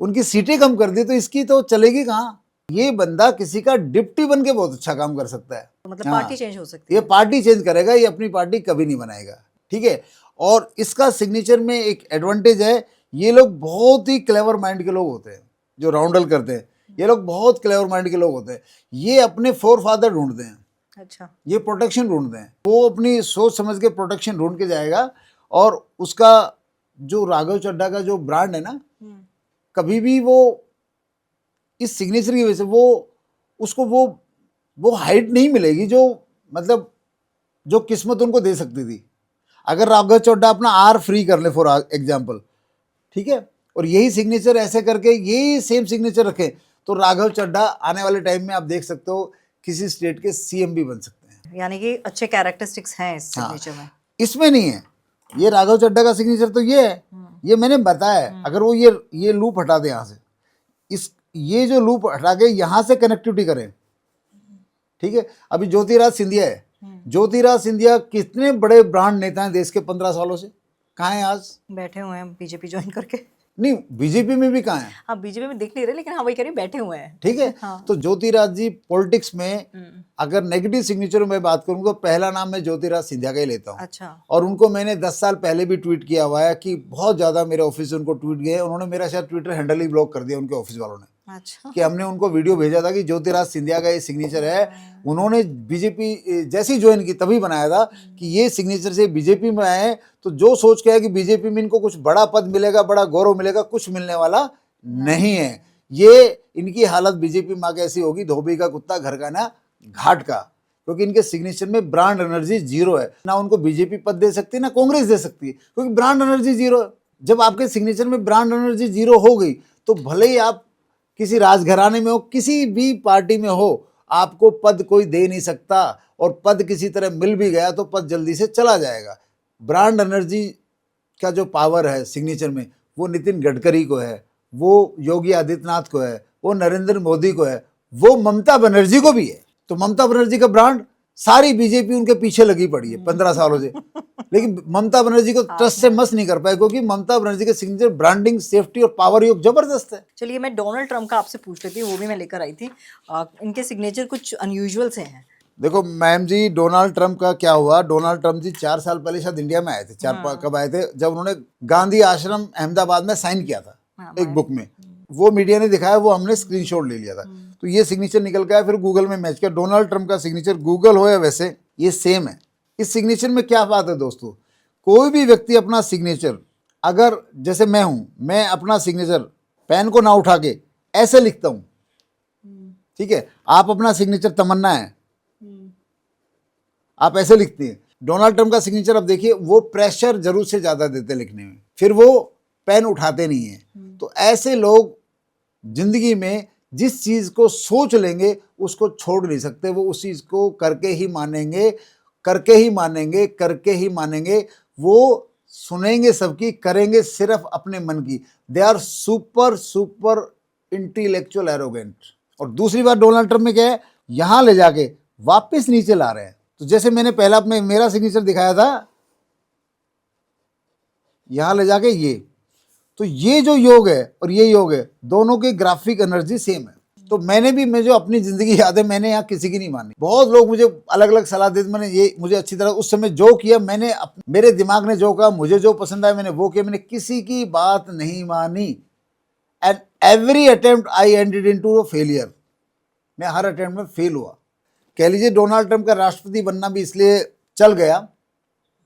उनकी सीटें कम कर दी, तो इसकी तो चलेगी कहाँ। ये बंदा किसी का डिप्टी बन के बहुत अच्छा काम कर सकता है। तो मतलब पार्टी चेंज हो सकती ये है। पार्टी चेंज करेगा, ये अपनी पार्टी कभी नहीं बनाएगा, ठीक है। और इसका सिग्नेचर में एक एडवांटेज है, ये लोग बहुत ही क्लेवर माइंड के लोग होते हैं जो राउंडल करते हैं। ये लोग बहुत क्लेवर माइंड के लोग होते हैं। ये अपने फोर फादर ढूंढते हैं। अच्छा। ये प्रोटेक्शन ढूंढते हैं, वो अपनी सोच समझ के प्रोटेक्शन ढूंढ के जाएगा। और उसका जो राघव चड्ढा का जो ब्रांड है ना, कभी भी वो इस सिग्नेचर की वजह से उसको वो हाइट नहीं मिलेगी जो मतलब जो किस्मत उनको दे सकती थी। अगर राघव चड्ढा अपना आर फ्री कर ले फॉर एग्जाम्पल, ठीक है, और यही सिग्नेचर ऐसे करके यही सेम सिग्नेचर रखें, तो राघव चड्ढा आने वाले टाइम में आप देख सकते हो किसी स्टेट के सीएम भी बन सकते हैं। यानी कि अच्छे कैरेक्टरिस्टिक्स हैं इस हाँ, सिग्नेचर में। इसमें नहीं है। ये राघव चड्ढा का सिग्नेचर तो ये है, ये मैंने बताया है। अगर वो ये लूप हटा दे यहाँ से, ये जो लूप हटा के यहाँ से कनेक्टिविटी करें, ठीक है। अभी ज्योतिराज सिंधिया है, ज्योतिराज सिंधिया कितने बड़े ब्रांड नेता हैं देश के 15 सालों से, कहाँ हैं आज? बैठे हुए हैं बीजेपी ज्वाइन करके। नहीं, बीजेपी में भी कहाँ है? हाँ, बीजेपी में दिख नहीं रहे, लेकिन हाँ वही कह रही हैं, बैठे हुए हैं। ठीक है। हाँ। तो ज्योतिराज जी पॉलिटिक्स में अगर नेगेटिव सिग्नेचर में बात करूँ तो पहला नाम मैं ज्योतिराज सिंधिया का ही लेता हूँ। अच्छा। और उनको मैंने 10 साल पहले भी ट्वीट किया हुआ है कि बहुत ज़्यादा मेरे ऑफिस से उनको ट्वीट गए। उन्होंने मेरा शायद ट्विटर हैंडल ही ब्लॉक कर दिया उनके ऑफिस वालों ने, अच्छा। कि हमने उनको वीडियो भेजा था कि ज्योतिराज सिंधिया का ये सिग्नेचर है। उन्होंने बीजेपी जैसी ज्वाइन की तभी बनाया था कि ये सिग्नेचर से बीजेपी में आए, तो जो सोच के है कि बीजेपी में इनको कुछ बड़ा पद मिलेगा, बड़ा गौरव मिलेगा, कुछ मिलने वाला नहीं है। ये इनकी हालत बीजेपी में आके ऐसी होगी, धोबी का कुत्ता घर का ना घाट का, क्योंकि इनके सिग्नेचर में ब्रांड एनर्जी जीरो है। ना उनको बीजेपी पद दे सकती है, ना कांग्रेस दे सकती है, क्योंकि ब्रांड एनर्जी जीरो है। जब आपके सिग्नेचर में ब्रांड एनर्जी जीरो हो गई, तो भले ही आप किसी राजघराने में हो, किसी भी पार्टी में हो, आपको पद कोई दे नहीं सकता। और पद किसी तरह मिल भी गया तो पद जल्दी से चला जाएगा। ब्रांड एनर्जी का जो पावर है सिग्नेचर में, वो नितिन गडकरी को है, वो योगी आदित्यनाथ को है, वो नरेंद्र मोदी को है, वो ममता बनर्जी को भी है। तो ममता बनर्जी का ब्रांड सारी बीजेपी उनके पीछे लगी पड़ी है 15 सालों से, लेकिन ममता बनर्जी को ट्रस्ट से मस नहीं कर पाए, क्योंकि ममता बनर्जी के सिग्नेचर ब्रांडिंग, सेफ्टी और पावर योग जबरदस्त है। चलिए मैं डोनाल्ड ट्रंप का आपसे पूछ लेती हूँ, वो भी मैं लेकर आई थी। इनके सिग्नेचर कुछ अनयूजुअल से हैं। देखो मैम जी, डोनाल्ड ट्रंप का क्या हुआ, डोनाल्ड ट्रंप जी 4 साल पहले शायद इंडिया में आए थे। कब आए थे? जब उन्होंने गांधी आश्रम अहमदाबाद में साइन किया था एक बुक में, वो मीडिया ने दिखाया, वो हमने स्क्रीनशॉट ले लिया था। तो ये सिग्नेचर निकल के आया, फिर गूगल में मैच किया। डोनाल्ड ट्रंप का सिग्नेचर गूगल हो या वैसे ये सेम है। इस सिग्नेचर में क्या बात है दोस्तों, कोई भी व्यक्ति अपना सिग्नेचर, अगर जैसे मैं हूं, मैं अपना सिग्नेचर पेन को ना उठा के ऐसे लिखता हूं, ठीक है, आप अपना सिग्नेचर तमन्ना है, आप ऐसे लिखते हैं। डोनाल्ड ट्रंप का सिग्नेचर अब देखिए, वो प्रेशर जरूर से ज्यादा देते लिखने में, फिर वो पेन उठाते नहीं है। तो ऐसे लोग जिंदगी में जिस चीज को सोच लेंगे उसको छोड़ नहीं सकते, वो उस चीज को करके ही मानेंगे, करके ही मानेंगे, करके ही मानेंगे। वो सुनेंगे सबकी, करेंगे सिर्फ अपने मन की। They are super super intellectual arrogant. और दूसरी बात डोनाल्ड ट्रंप में क्या है, यहां ले जाके वापस नीचे ला रहे हैं। तो जैसे मैंने पहला अपने मेरा सिग्नेचर दिखाया था, यहाँ ले जाके ये, तो ये जो योग है और ये योग है, दोनों की ग्राफिक एनर्जी सेम है। तो मैंने भी, मैं जो अपनी जिंदगी याद है, मैंने यहाँ किसी की नहीं मानी। बहुत लोग मुझे अलग अलग सलाह देते, मैंने ये मुझे अच्छी तरह उस समय जो किया, मैंने मेरे दिमाग ने जो कहा, मुझे जो पसंद आया मैंने वो किया, मैंने किसी की बात नहीं मानी। And every attempt I ended into a failure. मैं हर अटेम्प्ट में फेल हुआ। कह लीजिए डोनाल्ड ट्रंप का राष्ट्रपति बनना भी इसलिए चल गया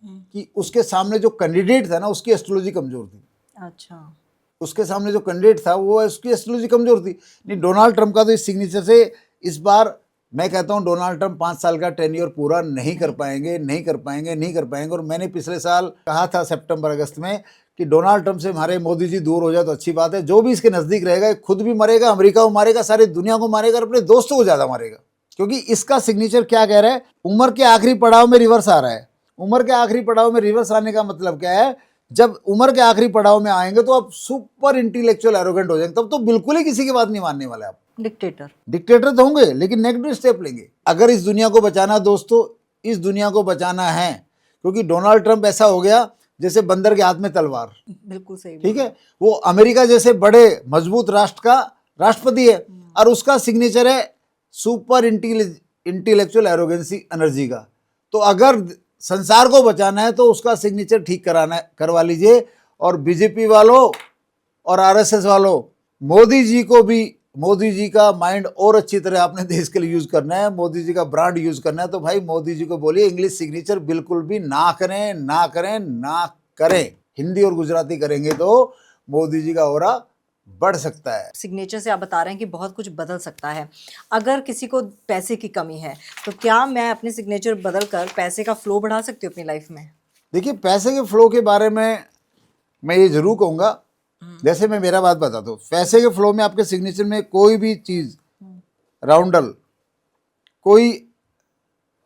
कि उसके सामने जो कैंडिडेट था ना, उसकी एस्ट्रोलॉजी कमजोर थी। अच्छा, उसके सामने जो कैंडिडेट था वो, उसकी एस्ट्रोलॉजी कमजोर थी। नहीं, डोनाल्ड ट्रंप का तो इस सिग्नेचर से इस बार मैं कहता हूँ डोनाल्ड ट्रंप 5 साल का टेन्योर पूरा नहीं कर पाएंगे, नहीं कर पाएंगे, नहीं कर पाएंगे। और मैंने पिछले साल कहा था सितंबर अगस्त में कि डोनाल्ड ट्रंप से हमारे मोदी जी दूर हो जाए तो अच्छी बात है। जो भी इसके नज़दीक रहेगा खुद भी मरेगा, अमेरिका को मारेगा, सारी दुनिया को मारेगा और अपने दोस्तों को ज़्यादा मारेगा। क्योंकि इसका सिग्नेचर क्या कह रहा है, उम्र के आखिरी पड़ाव में रिवर्स आ रहा है। उम्र के आखिरी पड़ाव में रिवर्स आने का मतलब क्या है, जब उम्र के आखिरी पड़ाव में आएंगे तो आप सुपर इंटेलेक्चुअल एरोगेंट हो जाएंगे, तब तो बिल्कुल ही किसी की बात नहीं मानने वाले आप। डिक्टेटर तो होंगे लेकिन नेगेटिव स्टेप लेंगे। अगर इस दुनिया को बचाना दोस्तों, इस दुनिया को बचाना है, क्योंकि डोनाल्ड ट्रंप ऐसा हो गया जैसे बंदर के हाथ में तलवार। बिल्कुल सही, ठीक है, वो अमेरिका जैसे बड़े मजबूत राष्ट्र का राष्ट्रपति है और उसका सिग्नेचर है सुपर इंटेलेक्चुअल एरोगेंसी एनर्जी का। तो अगर संसार को बचाना है तो उसका सिग्नेचर ठीक करवा लीजिए। और बीजेपी वालों और आरएसएस वालों, मोदी जी को भी, मोदी जी का माइंड और अच्छी तरह आपने देश के लिए यूज करना है, मोदी जी का ब्रांड यूज करना है, तो भाई मोदी जी को बोलिए इंग्लिश सिग्नेचर बिल्कुल भी ना करें, ना करें, ना करें। हिंदी और गुजराती करेंगे तो मोदी जी का ऑरा बढ़ सकता है। सिग्नेचर से आप बता रहे हैं कि बहुत कुछ बदल सकता है। अगर किसी को पैसे की कमी है तो क्या मैं अपने सिग्नेचर बदल कर पैसे का फ्लो बढ़ा सकती हूँ अपनी लाइफ में? देखिए, पैसे के फ्लो के बारे में मैं ये जरूर कहूँगा, जैसे मैं मेरा बात बताता हूँ, पैसे के फ्लो में आपके सिग्नेचर में कोई भी चीज़, राउंडल, कोई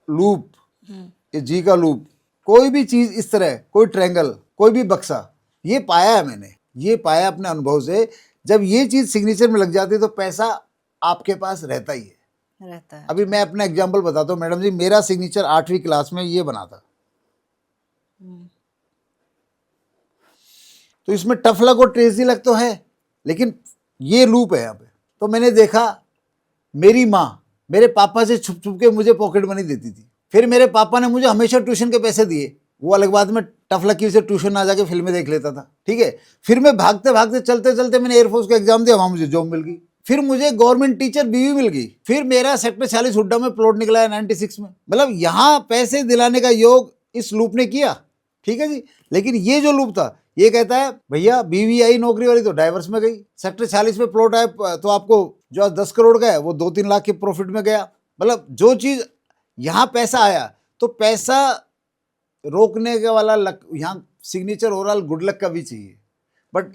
लूप, ये जी का लूप, कोई भी चीज़ इस तरह, कोई ट्रायंगल, कोई भी बक्सा, ये पाया है मैंने, ये पाया अपने अनुभव से। जब ये चीज़ सिग्नेचर में लग जाती है तो पैसा आपके पास रहता ही है। अभी मैं अपना एग्जाम्पल बताता हूँ मैडम जी, मेरा सिग्नेचर 8वीं क्लास में ये बना था। तो इसमें टफलक और ट्रेजी लग तो है, लेकिन ये लूप है यहाँ पे। तो मैंने देखा मेरी माँ मेरे पापा से छुप छुप के मुझे पॉकेट मनी देती थी। फिर मेरे पापा ने मुझे हमेशा ट्यूशन के पैसे दिए, वो अलग बात में टफलक की से ट्यूशन ना जाके फिल्में देख लेता था। ठीक है, फिर मैं भागते भागते चलते चलते मैंने एयरफोर्स का एग्जाम दिया, वहाँ मुझे जॉब मिल गई। फिर मुझे गवर्नमेंट टीचर बीवी मिल गई। फिर मेरा सेक्टर 46 हुड्डा में प्लॉट निकला है 96 में। मतलब यहाँ पैसे दिलाने का योग इस लूप ने किया। ठीक है जी, लेकिन ये जो लूप था ये कहता है भैया बीवी आई नौकरी वाली तो डाइवर्स में गई, सेक्टर 46 में प्लॉट आया तो आपको जो 10 करोड़ का है वो 2-3 लाख के प्रॉफिट में गया। मतलब जो चीज यहाँ पैसा आया, तो पैसा रोकने के वाला यहाँ सिग्नेचर ओवरऑल गुड लक का भी चाहिए। बट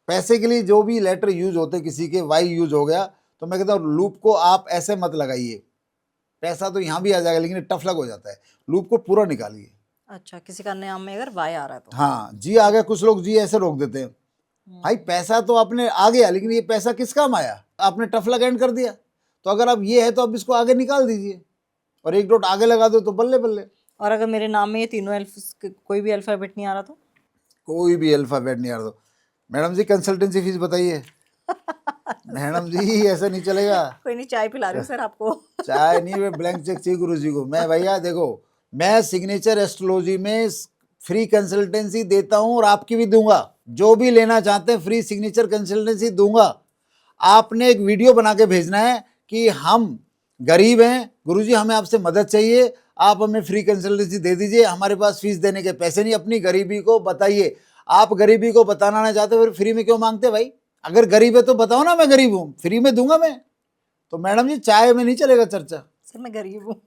पैसे के लिए जो भी लेटर यूज होते, किसी के वाई यूज हो गया, तो मैं कहता हूँ लूप को आप ऐसे मत लगाइए। पैसा तो यहाँ भी आ जाएगा लेकिन टफ लक हो जाता है, लूप को पूरा निकालिए। अच्छा, किसी का नाम में अगर वाई आ रहा है तो हाँ जी आ गया, कुछ लोग जी ऐसे रोक देते हैं। भाई पैसा तो आपने आ गया, लेकिन ये पैसा किस काम आया, आपने टफ लक एंड कर दिया। तो अगर अब ये है तो अब इसको आगे निकाल दीजिए और एक डॉट आगे लगा दो तो बल्ले बल्ले। और अगर मेरे नाम में ये तीनों कोई भी अल्फाबेट नहीं आ रहा तो? कोई भी अल्फाबेट नहीं आ रहा तो मैडम जी कंसल्टेंसी फीस बताइए। मैडम जी ऐसा नहीं चलेगा। कोई नहीं, चाय पिला रही हूँ सर आपको। चाय नहीं, वे ब्लैंक चेक चाहिए गुरु जी को। मैं भैया देखो, मैं सिग्नेचर एस्ट्रोलॉजी में फ्री कंसल्टेंसी देता हूँ और आपकी भी दूंगा। जो भी लेना चाहते हैं फ्री सिग्नेचर कंसल्टेंसी दूंगा। आपने एक वीडियो बना के भेजना है कि हम गरीब हैं गुरुजी, हमें आपसे मदद चाहिए, आप हमें फ्री कंसल्टेंसी दे दीजिए, हमारे पास फीस देने के पैसे नहीं, अपनी गरीबी को बताइए। आप गरीबी को बताना ना चाहते फिर फ्री में क्यों मांगते भाई? अगर गरीब है तो बताओ ना मैं गरीब हूँ, फ्री में दूंगा मैं। तो मैडम जी चाय में नहीं चलेगा चर्चा। सर मैं गरीब हूँ।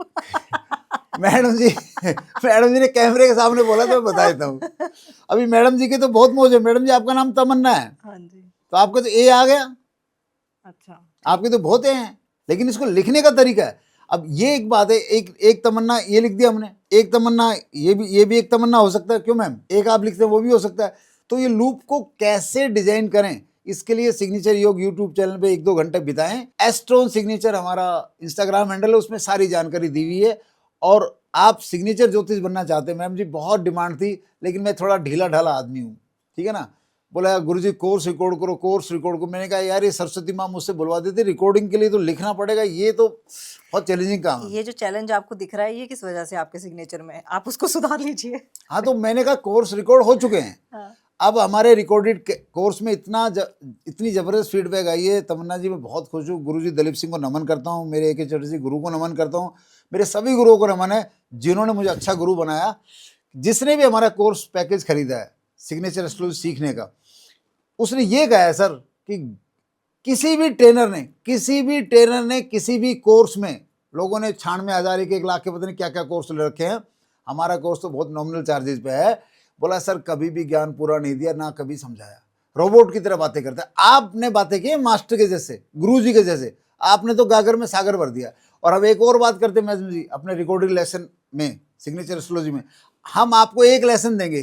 मैडम जी ने कैमरे के सामने बोला तो मैं बता देता हूँ। अभी मैडम जी के तो बहुत मौज है। मैडम जी आपका नाम तमन्ना है। हाँ जी। तो आपका तो ए आ गया। अच्छा, आपके तो बहुत हैं, लेकिन इसको लिखने का तरीका है। अब ये एक बात है, एक तमन्ना ये लिख दिया हमने, एक तमन्ना ये भी एक तमन्ना हो सकता है। क्यों मैम? एक आप लिखते हैं वो भी हो सकता है। तो ये लूप को कैसे डिजाइन करें, इसके लिए सिग्नेचर योग यूट्यूब चैनल पे 1-2 घंटे बिताएं। एस्ट्रोन सिग्नेचर हमारा इंस्टाग्राम हैंडल है, उसमें सारी जानकारी दी हुई है। और आप सिग्नेचर ज्योतिष बनना चाहते हैं, मैम जी बहुत डिमांड थी, लेकिन मैं थोड़ा ढीला ढाला आदमी हूँ, ठीक है ना। बोला गुरुजी कोर्स रिकॉर्ड करो, कोर्स रिकॉर्ड करो। मैंने कहा यार ये सरस्वती माँ मुझसे बुलवा देती, रिकॉर्डिंग के लिए तो लिखना पड़ेगा, ये तो बहुत चैलेंजिंग काम है। ये जो चैलेंज आपको दिख रहा है ये किस वजह से आपके सिग्नेचर में है? आप उसको सुधार लीजिए। हाँ तो मैंने कहा कोर्स रिकॉर्ड हो चुके हैं, हाँ। अब हमारे रिकॉर्डेड कोर्स में इतनी जबरदस्त फीडबैक आई है। तमन्ना जी मैं बहुत खुश हूँ, गुरुजी दलीप सिंह को नमन करता हूँ, मेरे AK चटर्जी गुरु को नमन करता हूँ, मेरे सभी गुरुओं को नमन है जिन्होंने मुझे अच्छा गुरु बनाया। जिसने भी हमारा कोर्स पैकेज खरीदा है सिग्नेचर एस्ट्रोलॉजी सीखने का, उसने ये कहा है सर कि किसी भी ट्रेनर ने किसी भी कोर्स में, लोगों ने 96,000 1 लाख के पता नहीं क्या क्या कोर्स ले रखे हैं, हमारा कोर्स तो बहुत नॉमिनल चार्जेस पे है। बोला सर कभी भी ज्ञान पूरा नहीं दिया, ना कभी समझाया, रोबोट की तरह बातें करता है। आपने बातें की मास्टर के जैसे, गुरु जी के जैसे, आपने तो गागर में सागर भर दिया। और अब एक और बात करते हैं मैडम जी, अपने रिकॉर्डिंग लेसन में सिग्नेचर एस्ट्रोलॉजी में हम आपको एक लेसन देंगे,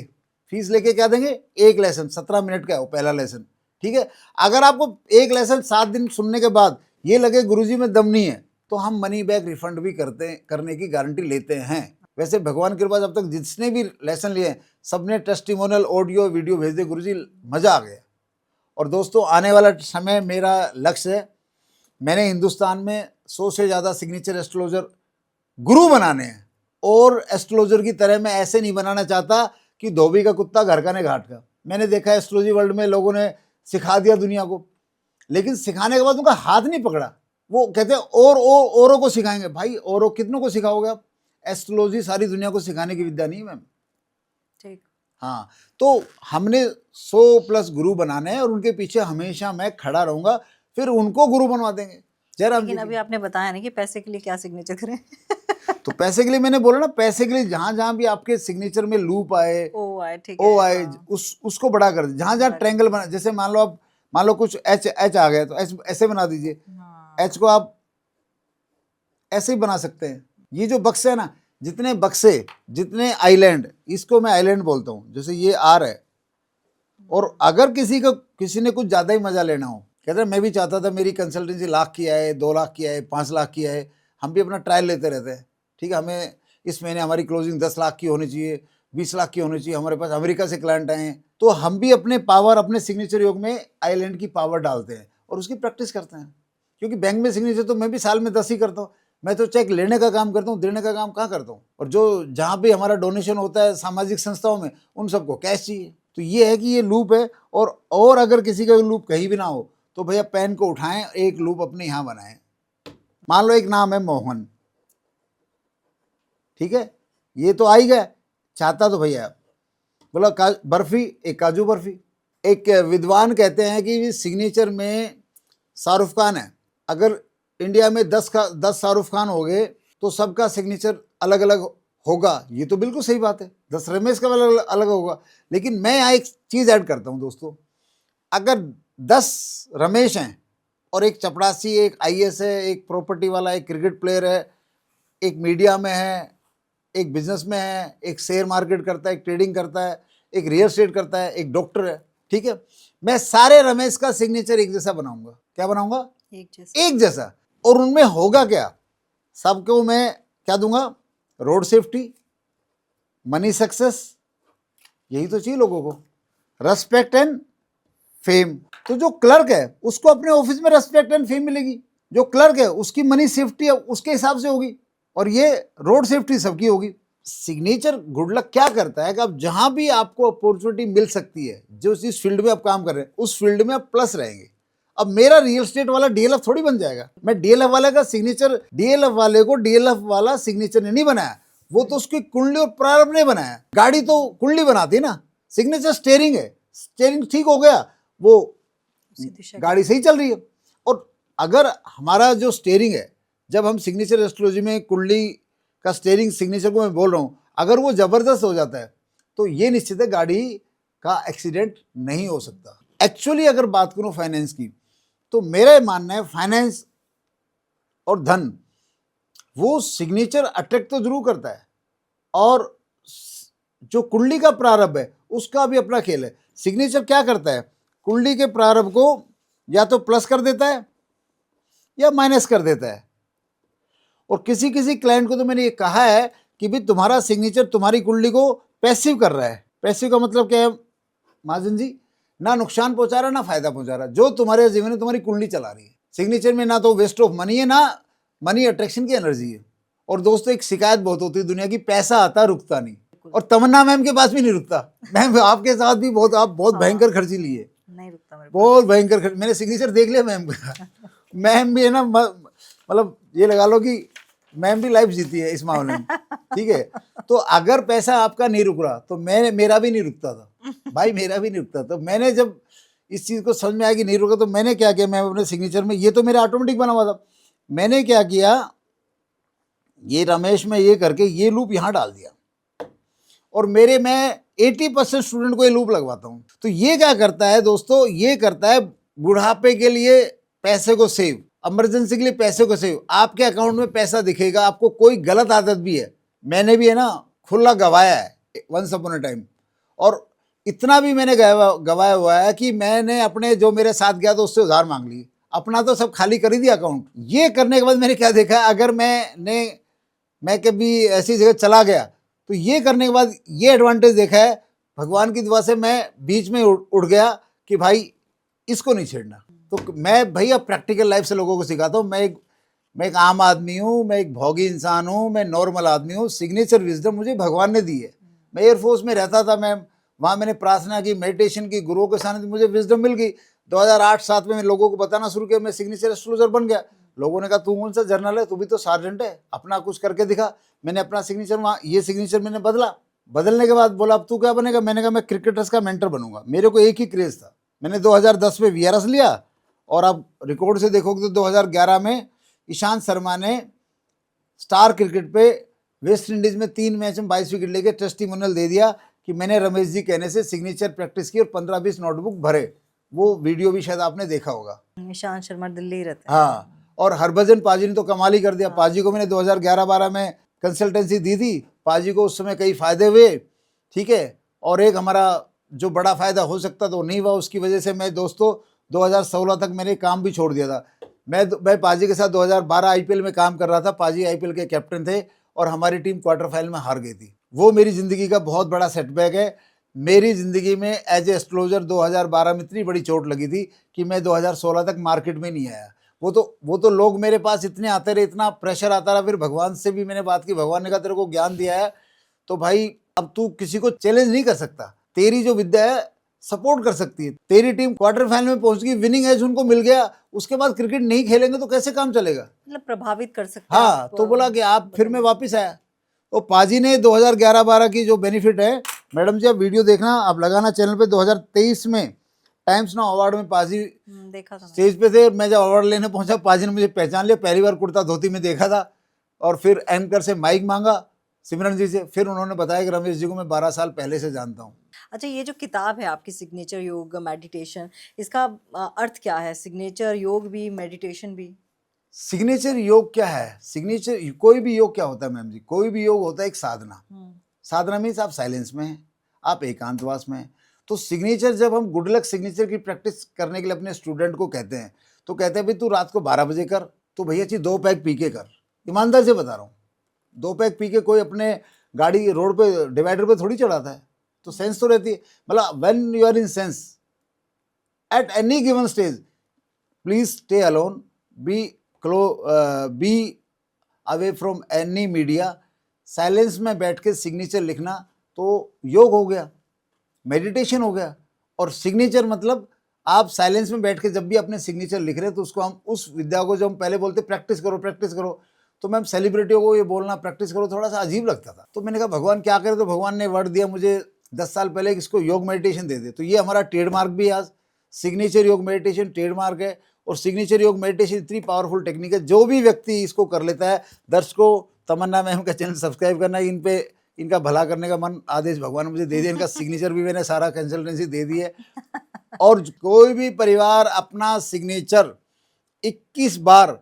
फीस लेके क्या देंगे, एक लेसन 17 मिनट का है वो पहला लेसन, ठीक है। अगर आपको एक लेसन 7 दिन सुनने के बाद ये लगे गुरुजी में दम नहीं है, तो हम मनी बैक रिफंड भी करने की गारंटी लेते हैं। वैसे भगवान की कृपा से अब तक जिसने भी लेसन लिए सबने टेस्टिमोनियल ऑडियो वीडियो भेज दे, गुरुजी मज़ा आ गया। और दोस्तों आने वाला समय मेरा लक्ष्य है, मैंने हिंदुस्तान में 100 से ज़्यादा सिग्नेचर एस्ट्रोलॉजर गुरु बनाने हैं। और एस्ट्रोलॉजर की तरह मैं ऐसे नहीं बनाना चाहता कि धोबी का कुत्ता घर का ने घाट का। मैंने देखा एस्ट्रोलॉजी वर्ल्ड में लोगों ने सिखा दिया दुनिया को, लेकिन सिखाने के बाद उनका हाथ नहीं पकड़ा। वो कहते हैं औरों को सिखाएंगे, भाई औरों कितनों को सिखाओगे आप? एस्ट्रोलॉजी सारी दुनिया को सिखाने की विद्या नहीं है मैम। ठीक। हाँ, तो हमने 100+ गुरु बनाने हैं और उनके पीछे हमेशा मैं खड़ा रहूंगा, फिर उनको गुरु बनवा देंगे। जयराम लेकिन जी अभी आपने बताया नहीं कि पैसे के लिए क्या सिग्नेचर करें। तो पैसे के लिए मैंने बोला ना, पैसे के लिए जहां जहां भी आपके सिग्नेचर में लूप आए, ओ आए, ठीक ओ है, आए, हाँ। उसको बड़ा कर दे। जहां जहां ट्रायंगल बना, जैसे मान लो कुछ एच आ गया तो एच ऐसे बना दीजिए। हाँ। एच को आप ऐसे ही बना सकते हैं। ये जो बक्से है ना, जितने बक्से, जितने आइलैंड, इसको मैं आइलैंड बोलता हूँ। जैसे ये आर है, और अगर किसी ने कुछ ज़्यादा ही मज़ा लेना हो, कहते हैं मैं भी चाहता था मेरी कंसल्टेंसी 1 लाख की आए, 2 लाख की आए, 5 लाख की आए, हम भी अपना ट्रायल लेते रहते हैं, ठीक है। हमें इस महीने हमारी क्लोजिंग 10 लाख की होनी चाहिए, 20 लाख की होनी चाहिए, हमारे पास अमेरिका से क्लाइंट आए हैं, तो हम भी अपने पावर, अपने सिग्नेचर योग में आइलैंड की पावर डालते हैं और उसकी प्रैक्टिस करते हैं। क्योंकि बैंक में सिग्नेचर तो मैं भी साल में 10 ही करता हूँ, मैं तो चेक लेने का काम करता हूँ, देने का काम कहाँ करता हूँ। और जो जहाँ भी हमारा डोनेशन होता है सामाजिक संस्थाओं में, उन सबको कैश चाहिए। तो ये है कि ये लूप है। और अगर किसी का लूप कहीं भी ना हो तो भैया पेन को उठाएं, एक लूप अपने यहाँ बनाएं। मान लो एक नाम है मोहन, ठीक है, ये तो आ ही गया, चाहता तो भैया बोला बर्फी, एक काजू बर्फी। एक विद्वान कहते हैं कि सिग्नेचर में शाहरुख खान है, अगर इंडिया में 10 शाहरुख खान हो गए तो सबका सिग्नेचर अलग अलग होगा। ये तो बिल्कुल सही बात है, 10 रमेश का अलग होगा। लेकिन मैं यहाँ एक चीज़ ऐड करता हूँ दोस्तों, अगर 10 रमेश हैं और एक चपड़ासी, एक IAS है, एक प्रॉपर्टी वाला, एक क्रिकेट प्लेयर है, एक मीडिया में है, एक बिजनेस में है, एक शेयर मार्केट करता है, एक ट्रेडिंग करता है, एक रियल एस्टेट करता है, एक डॉक्टर है, ठीक है, मैं सारे रमेश का सिग्नेचर एक जैसा बनाऊंगा। क्या बनाऊंगा? एक जैसा। और उनमें होगा क्या, सबको मैं क्या दूंगा, रोड सेफ्टी, मनी सक्सेस, यही तो चाहिए लोगों को, रेस्पेक्ट एंड फेम। तो जो क्लर्क है उसको अपने ऑफिस में रेस्पेक्ट एंड फेम मिलेगी, जो क्लर्क है उसकी मनी सेफ्टी है उसके हिसाब से होगी, और ये रोड सेफ्टी सबकी होगी। सिग्नेचर गुड लक क्या करता है कि अब जहां भी आपको अपॉर्चुनिटी मिल सकती है, जो इस फील्ड में आप काम कर रहे हैं उस फील्ड में आप प्लस रहेंगे। अब मेरा रियल एस्टेट वाला DLF थोड़ी बन जाएगा, मैं DLF वाले का सिग्नेचर, DLF वाले को DLF वाला सिग्नेचर ने नहीं बनाया, वो तो उसकी कुंडली और प्रारंभ ने बनाया। गाड़ी तो कुंडली बनाती है ना, सिग्नेचर स्टेयरिंग है, स्टेयरिंग ठीक हो गया वो गाड़ी सही चल रही है। और अगर हमारा जो स्टेयरिंग है, जब हम सिग्नेचर एस्ट्रोलॉजी में कुंडली का स्टेयरिंग सिग्नेचर को मैं बोल रहा हूँ, अगर वो ज़बरदस्त हो जाता है तो ये निश्चित है गाड़ी का एक्सीडेंट नहीं हो सकता। एक्चुअली अगर बात करूँ फाइनेंस की, तो मेरा मानना है फाइनेंस और धन, वो सिग्नेचर अट्रैक्ट तो जरूर करता है, और जो कुंडली का प्रारंभ है उसका भी अपना खेल है। सिग्नेचर क्या करता है, कुंडली के प्रारंभ को या तो प्लस कर देता है या माइनस कर देता है। और किसी किसी क्लाइंट को तो मैंने ये कहा है कि भाई तुम्हारा सिग्नेचर तुम्हारी कुंडली को पैसिव कर रहा है। पैसिव का मतलब क्या है, महाजन जी, ना नुकसान पहुंचा रहा ना फायदा पहुंचा रहा, जो तुम्हारे जीवन में तुम्हारी कुंडली चला रही है। सिग्नेचर में ना तो वेस्ट ऑफ मनी है, ना मनी अट्रैक्शन की एनर्जी है। और दोस्तों एक शिकायत बहुत होती है दुनिया की, पैसा आता रुकता नहीं, और तमन्ना मैम के पास भी नहीं रुकता। मैम आपके साथ भी बहुत, आप बहुत भयंकर खर्चीली है, नहीं रुकता मेरे बहुत भयंकर खर्च। मैंने सिग्नेचर देख लिया मैम का। मैम भी है ना, मतलब ये लगा लो कि मैम भी लाइफ जीती है इस मामले में, ठीक है। तो अगर पैसा आपका नहीं रुक रहा तो मेरा भी नहीं रुकता था भाई, मेरा भी नहीं रुकता। तो मैंने जब इस चीज़ को समझ में आया कि नहीं रुका, तो मैंने क्या किया, मैं अपने सिग्नेचर में, ये तो मेरा ऑटोमेटिक बना हुआ था, मैंने क्या किया, ये रमेश में ये करके ये लूप यहाँ डाल दिया, और मैं 80% स्टूडेंट को ये लूप लगवाता हूँ। तो ये क्या करता है दोस्तों, ये करता है बुढ़ापे के लिए पैसे को सेव, इमरजेंसी के लिए पैसे को सेव। आपके अकाउंट में पैसा दिखेगा, आपको कोई गलत आदत भी है, मैंने भी है ना खुला गवाया है वंस अपॉन अ टाइम, और इतना भी मैंने गवाया हुआ है कि मैंने अपने जो मेरे साथ गया तो उससे उधार मांग ली, अपना तो सब खाली कर ही दिया अकाउंट। ये करने के बाद मैंने क्या देखा, अगर मैं कभी ऐसी जगह चला गया तो ये करने के बाद ये एडवांटेज देखा है, भगवान की दुआ से मैं बीच में उड़ गया कि भाई इसको नहीं छेड़ना। तो मैं भैया प्रैक्टिकल लाइफ से लोगों को सिखाता हूँ। मैं एक आम आदमी हूँ, मैं एक भोगी इंसान हूँ, मैं नॉर्मल आदमी हूँ। सिग्नेचर विजडम मुझे भगवान ने दी है। मैं एयरफोर्स में रहता था, मैं वहाँ मैंने प्रार्थना की, मेडिटेशन की, गुरुओं के साथ मुझे विजडम मिल गई। 2008-7 में मैं लोगों को बताना शुरू किया, मैं सिग्नेचर एस्ट्रोलॉजर बन गया। लोगों ने कहा तू कौन सा जर्नल है, तू भी तो सार्जेंट है, अपना कुछ करके दिखा। मैंने अपना सिग्नेचर वहाँ, ये सिग्नेचर मैंने बदलने के बाद बोला अब तू क्या बनेगा, मैंने कहा मैं क्रिकेटर्स का मेंटर बनूंगा। मेरे को एक ही क्रेज था, मैंने 2010 में वीआरएस लिया, और आप रिकॉर्ड से देखोगे तो 2011 में ईशांत शर्मा ने स्टार क्रिकेट पे वेस्ट इंडीज में 3 मैच में 22 विकेट लेके टेस्टिमोनियल दे दिया कि मैंने रमेश जी कहने से सिग्नेचर प्रैक्टिस की और 15-20 नोटबुक भरे। वो वीडियो भी शायद आपने देखा होगा। ईशांत शर्मा दिल्ली रहते हैं। हाँ, और हरभजन पाजी ने तो कमाल ही कर दिया। पाजी को मैंने 2011-12 में कंसल्टेंसी दी थी, पाजी को उस समय कई फायदे हुए, ठीक है। और एक हमारा जो बड़ा फायदा हो सकता तो नहीं हुआ, उसकी वजह से मैं दोस्तों 2016 तक मैंने काम भी छोड़ दिया था। मैं पाजी के साथ 2012 आईपीएल में काम कर रहा था। पाजी आईपीएल के कैप्टन थे और हमारी टीम क्वार्टर फाइनल में हार गई थी। वो मेरी ज़िंदगी का बहुत बड़ा सेटबैक है। मेरी ज़िंदगी में एज ए एस्ट्रोलॉजर 2012 में इतनी बड़ी चोट लगी थी कि मैं 2016 तक मार्केट में नहीं आया। वो तो लोग मेरे पास इतने आते रहे, इतना प्रेशर आता रहा। फिर भगवान से भी मैंने बात की, भगवान ने कहा तेरे को ज्ञान दिया है तो भाई अब तू किसी को चैलेंज नहीं कर सकता, तेरी जो विद्या है सपोर्ट कर सकती है। तेरी टीम क्वार्टर फाइनल में पहुंच गई, विनिंग एज उनको मिल गया, उसके बाद क्रिकेट नहीं खेलेंगे तो कैसे काम चलेगा, मतलब प्रभावित कर सकते हैं हाँ। आप, तो बोला कि आप, फिर मैं वापस आया। तो पाजी ने 2011-12 की जो बेनिफिट है, मैडम जी आप वीडियो देखना, आप लगाना चैनल पे। 2023 में टाइम्स नाउ अवार्ड में पाजी देखा था स्टेज पे थे। मैं जब अवार्ड लेने पहुंचा, पाजी ने मुझे पहचान लिया। पहली बार कुर्ता धोती में देखा था, और फिर एंकर से माइक मांगा सिमरन जी से। फिर उन्होंने बताया कि रमेश जी को मैं 12 साल पहले से जानता हूँ। अच्छा, ये जो किताब है आपकी सिग्नेचर योग मेडिटेशन, इसका अर्थ क्या है? सिग्नेचर योग भी, मेडिटेशन भी? सिग्नेचर योग क्या है? सिग्नेचर, कोई भी योग क्या होता है मैम जी? कोई भी योग होता है एक साधना। साधना मीन्स आप साइलेंस में हैं, आप एकांतवास में हैं। तो सिग्नेचर, जब हम गुड लक सिग्नेचर की प्रैक्टिस करने के लिए अपने स्टूडेंट को कहते हैं, तो कहते हैं भाई तू रात को 12 बजे कर, तो भैया जी 2 पैक पी के कर। ईमानदार से बता रहा हूँ, 2 पैक पी के कोई अपने गाड़ी रोड पे डिवाइडर पे थोड़ी चढ़ाता है, तो सेंस तो रहती है। मतलब when you are in sense at any given stage, please stay alone, be away from any media. Silence में बैठ के सिग्नेचर लिखना तो योग हो गया, मेडिटेशन हो गया। और सिग्नेचर मतलब आप साइलेंस में बैठ के जब भी अपने सिग्नेचर लिख रहे हैं, तो उसको हम, उस विद्या को जो हम पहले बोलते प्रैक्टिस करो, तो मैम सेलिब्रिटियों को ये बोलना प्रैक्टिस करो थोड़ा सा अजीब लगता था। तो मैंने कहा भगवान क्या करे, तो भगवान ने वर्ड दिया मुझे 10 साल पहले कि इसको योग मेडिटेशन दे दे। तो ये हमारा ट्रेडमार्क भी आज सिग्नेचर योग मेडिटेशन ट्रेडमार्क है। और सिग्नेचर योग मेडिटेशन इतनी पावरफुल टेक्निक है, जो भी व्यक्ति इसको कर लेता है। दर्शकों, तमन्ना मैम का चैनल सब्सक्राइब करना, इन पे इनका भला करने का मन आदेश भगवान ने मुझे दे दिया। इनका सिग्नेचर भी मैंने सारा कंसल्टेंसी दे दी है। और कोई भी परिवार अपना सिग्नेचर 21 बार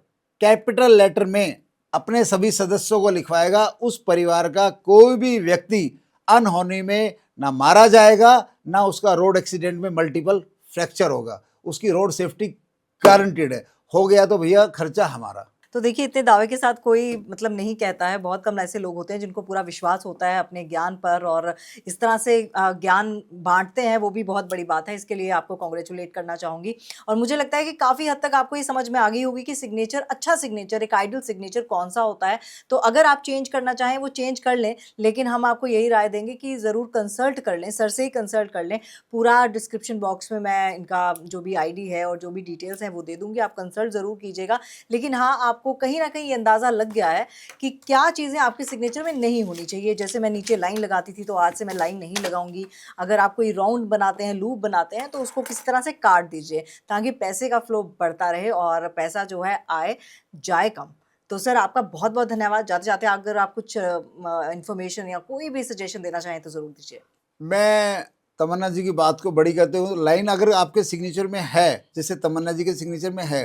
कैपिटल लेटर में अपने सभी सदस्यों को लिखवाएगा, उस परिवार का कोई भी व्यक्ति अनहोनी में ना मारा जाएगा, ना उसका रोड एक्सीडेंट में मल्टीपल फ्रैक्चर होगा। उसकी रोड सेफ्टी गारंटीड है। हो गया तो भैया खर्चा हमारा। तो देखिए इतने दावे के साथ कोई मतलब नहीं कहता है, बहुत कम ऐसे लोग होते हैं जिनको पूरा विश्वास होता है अपने ज्ञान पर और इस तरह से ज्ञान बांटते हैं, वो भी बहुत बड़ी बात है। इसके लिए आपको कॉन्ग्रेचुलेट करना चाहूँगी और मुझे लगता है कि काफ़ी हद तक आपको ये समझ में आ गई होगी कि सिग्नेचर, अच्छा सिग्नेचर, एक आइडियल सिग्नेचर कौन सा होता है। तो अगर आप चेंज करना चाहें वो चेंज कर लें, लेकिन हम आपको यही राय देंगे कि ज़रूर कंसल्ट कर लें, सर से ही कंसल्ट कर लें। पूरा डिस्क्रिप्शन बॉक्स में मैं इनका जो भी आईडी है और जो भी डिटेल्स हैं वो दे दूँगी, आप कंसल्ट ज़रूर कीजिएगा। लेकिन हाँ, आपको कहीं न कहीं ये अंदाज़ा लग गया है कि क्या चीज़ें आपके सिग्नेचर में नहीं होनी चाहिए। जैसे मैं नीचे लाइन लगाती थी तो आज से मैं लाइन नहीं लगाऊंगी। अगर आप कोई राउंड बनाते हैं, लूप बनाते हैं, तो उसको किसी तरह से काट दीजिए ताकि पैसे का फ्लो बढ़ता रहे और पैसा जो है आए जाए कम। तो सर आपका बहुत बहुत धन्यवाद। जाते जाते अगर आप कुछ इन्फॉर्मेशन या कोई भी सजेशन देना चाहें तो ज़रूर दीजिए। मैं तमन्ना जी की बात को बड़ी करते हूँ। लाइन अगर आपके सिग्नेचर में है, जैसे तमन्ना जी के सिग्नेचर में है,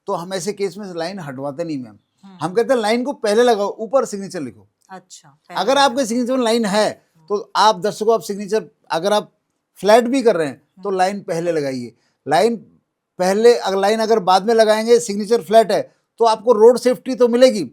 तो हम ऐसे केस में लाइन हटवाते नहीं मैम। हम कहते हैं लाइन को पहले लगाओ, ऊपर सिग्नेचर लिखो। अच्छा, अगर आपके सिग्नेचर में लाइन है तो आप दर्शकों, आप सिग्नेचर अगर आप फ्लैट भी कर रहे हैं तो लाइन पहले लगाइए। लाइन पहले, अगर लाइन अगर बाद में लगाएंगे, सिग्नेचर फ्लैट है, तो आपको रोड सेफ्टी तो मिलेगी,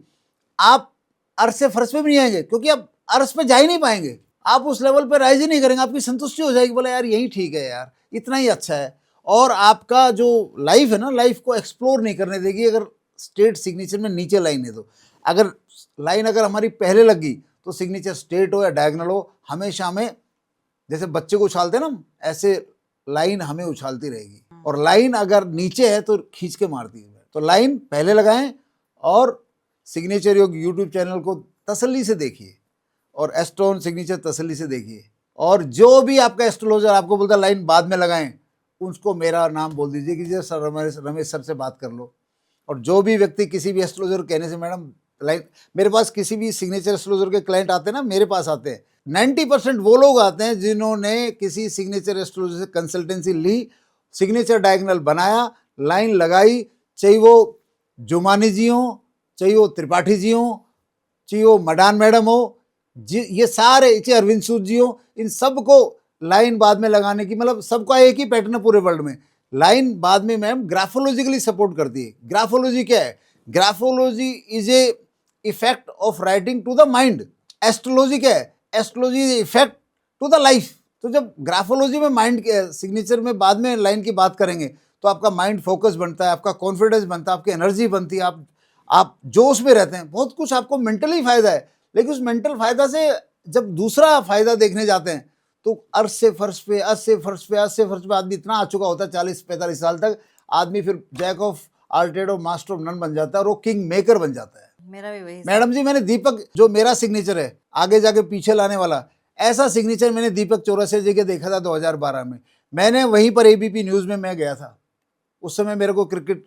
आप अर्श से फर्श पे भी नहीं आएंगे, क्योंकि आप अर्श पे जा ही नहीं पाएंगे, आप उस लेवल पे राइज ही नहीं करेंगे। आपकी संतुष्टि हो जाएगी, बोले यार यही ठीक है यार, इतना ही अच्छा है। और आपका जो लाइफ है ना, लाइफ को एक्सप्लोर नहीं करने देगी अगर स्ट्रेट सिग्नेचर में नीचे लाइन है। तो अगर लाइन अगर हमारी पहले लग गई तो सिग्नेचर स्ट्रेट हो या डायगोनल हो, हमेशा हमें, जैसे बच्चे को उछालते हैं ना, ऐसे लाइन हमें उछालती रहेगी। और लाइन अगर नीचे है तो खींच के मारती है। तो लाइन पहले लगाएं और सिग्नेचर योग यूट्यूब चैनल को तसल्ली से देखिए और एस्ट्रोन सिग्नेचर तसल्ली से देखिए। और जो भी आपका एस्ट्रोलॉजर आपको बोलता है लाइन बाद में लगाएं, उसको मेरा नाम बोल दीजिए कि सर रमेश सर से बात कर लो। और जो भी व्यक्ति किसी भी एस्ट्रोलॉजर कहने से, मैडम लाइन, मेरे पास किसी भी सिग्नेचर एस्ट्रोलॉजर के क्लाइंट आते हैं ना, मेरे पास आते हैं, 90% वो लोग आते हैं जिन्होंने किसी सिग्नेचर एस्ट्रोलॉजर से कंसल्टेंसी ली, सिग्नेचर डायगोनल बनाया, लाइन लगाई, चाहे वो जुमानी जी हो, चाहे वो त्रिपाठी जी हो, चाहे वो मडान मैडम हो जी, ये सारे, चाहे अरविंद सूद जी हो, इन सब को लाइन बाद में लगाने की, मतलब सबका एक ही पैटर्न है पूरे वर्ल्ड में। लाइन बाद में मैम ग्राफोलॉजिकली सपोर्ट करती है। ग्राफोलॉजी क्या है? Graphology is a effect of writing to the mind. Astrology क्या है? Astrology is effect to the life. तो जब ग्राफोलॉजी में माइंड सिग्नेचर में बाद में लाइन की बात करेंगे तो आपका माइंड फोकस बनता है, आपका कॉन्फिडेंस बनता है, आपकी एनर्जी बनती है, आप जोश में रहते हैं, बहुत कुछ आपको मेंटली फायदा है। लेकिन उस मेंटल फायदा से जब दूसरा फायदा देखने जाते हैं तो अर्श से फर्श पे, अर्श से फर्श पे, अर्श से फर्श पे आदमी इतना आ चुका होता है 40-45 साल तक, आदमी फिर जैक ऑफ ऑल ट्रेड और मास्टर ऑफ नन बन जाता है और वो किंग मेकर बन जाता है। मेरा भी वही। मैडम जी, मैंने दीपक, जो मेरा सिग्नेचर है आगे जाके पीछे लाने वाला, ऐसा सिग्नेचर मैंने दीपक चौरसिया जी के देखा था 2012 में। मैंने वहीं पर एबीपी न्यूज़ में मैं गया था, उस समय मेरे को क्रिकेट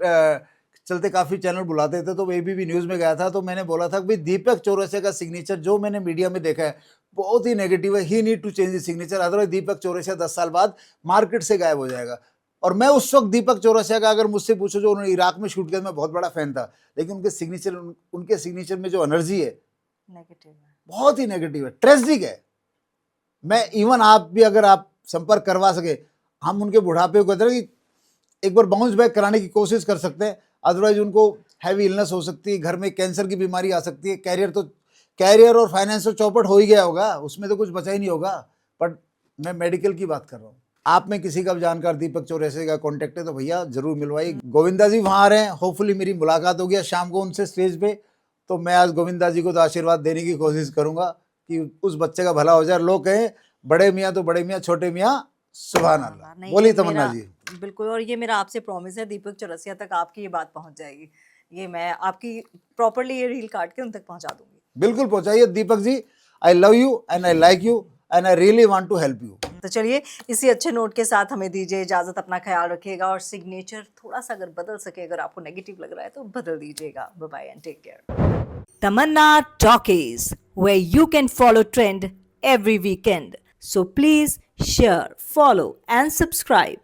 चलते काफ़ी चैनल बुलाते थे, तो एबीपी न्यूज़ में गया था, तो मैंने बोला था कि भाई दीपक चौरसिया का सिग्नेचर जो मैंने मीडिया में देखा है बहुत ही नेगेटिव है, he need to change the signature, otherwise Deepak Chaurasia 10 साल बाद मार्केट से गायब हो जाएगा। और मैं उस वक्त दीपक चौरसिया का, अगर मुझसे पूछो, जो उन्होंने इराक में शूट किया, मैं बहुत बड़ा फैन था, लेकिन उनके सिग्नेचर में जो एनर्जी है नेगेटिव है, बहुत ही नेगेटिव है, ट्रेजिक है। मैं इवन आप भी अगर आप संपर्क करवा सके, हम उनके बुढ़ापे को कहते हैं कि एक बार बाउंस बैक कराने की कोशिश कर सकते हैं, अदरवाइज उनको हैवी इलनेस हो सकती है, घर में कैंसर की बीमारी आ सकती है, कैरियर और फाइनेंस तो चौपट हो ही गया होगा, उसमें तो कुछ बचा ही नहीं होगा। बट मैं मेडिकल की बात कर रहा हूँ। आप में किसी का भी जानकार दीपक चौरसिया का कॉन्टेक्ट है तो भैया जरूर मिलवाइए। गोविंदा जी वहाँ आ रहे हैं, होपफुली मेरी मुलाकात हो गया शाम को उनसे स्टेज पे, तो मैं आज गोविंदा जी को तो आशीर्वाद देने की कोशिश करूंगा कि उस बच्चे का भला हो जाए। लोग कहें बड़े मियाँ तो बड़े मियाँ, छोटे मियाँ सुभान अल्लाह। बोली तमन्ना जी। बिल्कुल, और ये मेरा आपसे प्रॉमिस है, दीपक चौरसिया तक आपकी ये बात पहुंच जाएगी। ये मैं आपकी प्रॉपर्ली ये रील काट के उन तक पहुंचा दूंगी। बिल्कुल पहुंचाइए Deepak ji. I love you and I like you and I really want to help you. तो चलिए इसी अच्छे नोट के साथ हमें दीजिए इजाजत। अपना ख्याल रखिएगा और सिग्नेचर थोड़ा सा अगर बदल सके, अगर आपको नेगेटिव लग रहा है तो बदल दीजिएगा। Bye bye and take care. Tamanna Talkies, where you can follow trend every weekend. So please share, follow and subscribe.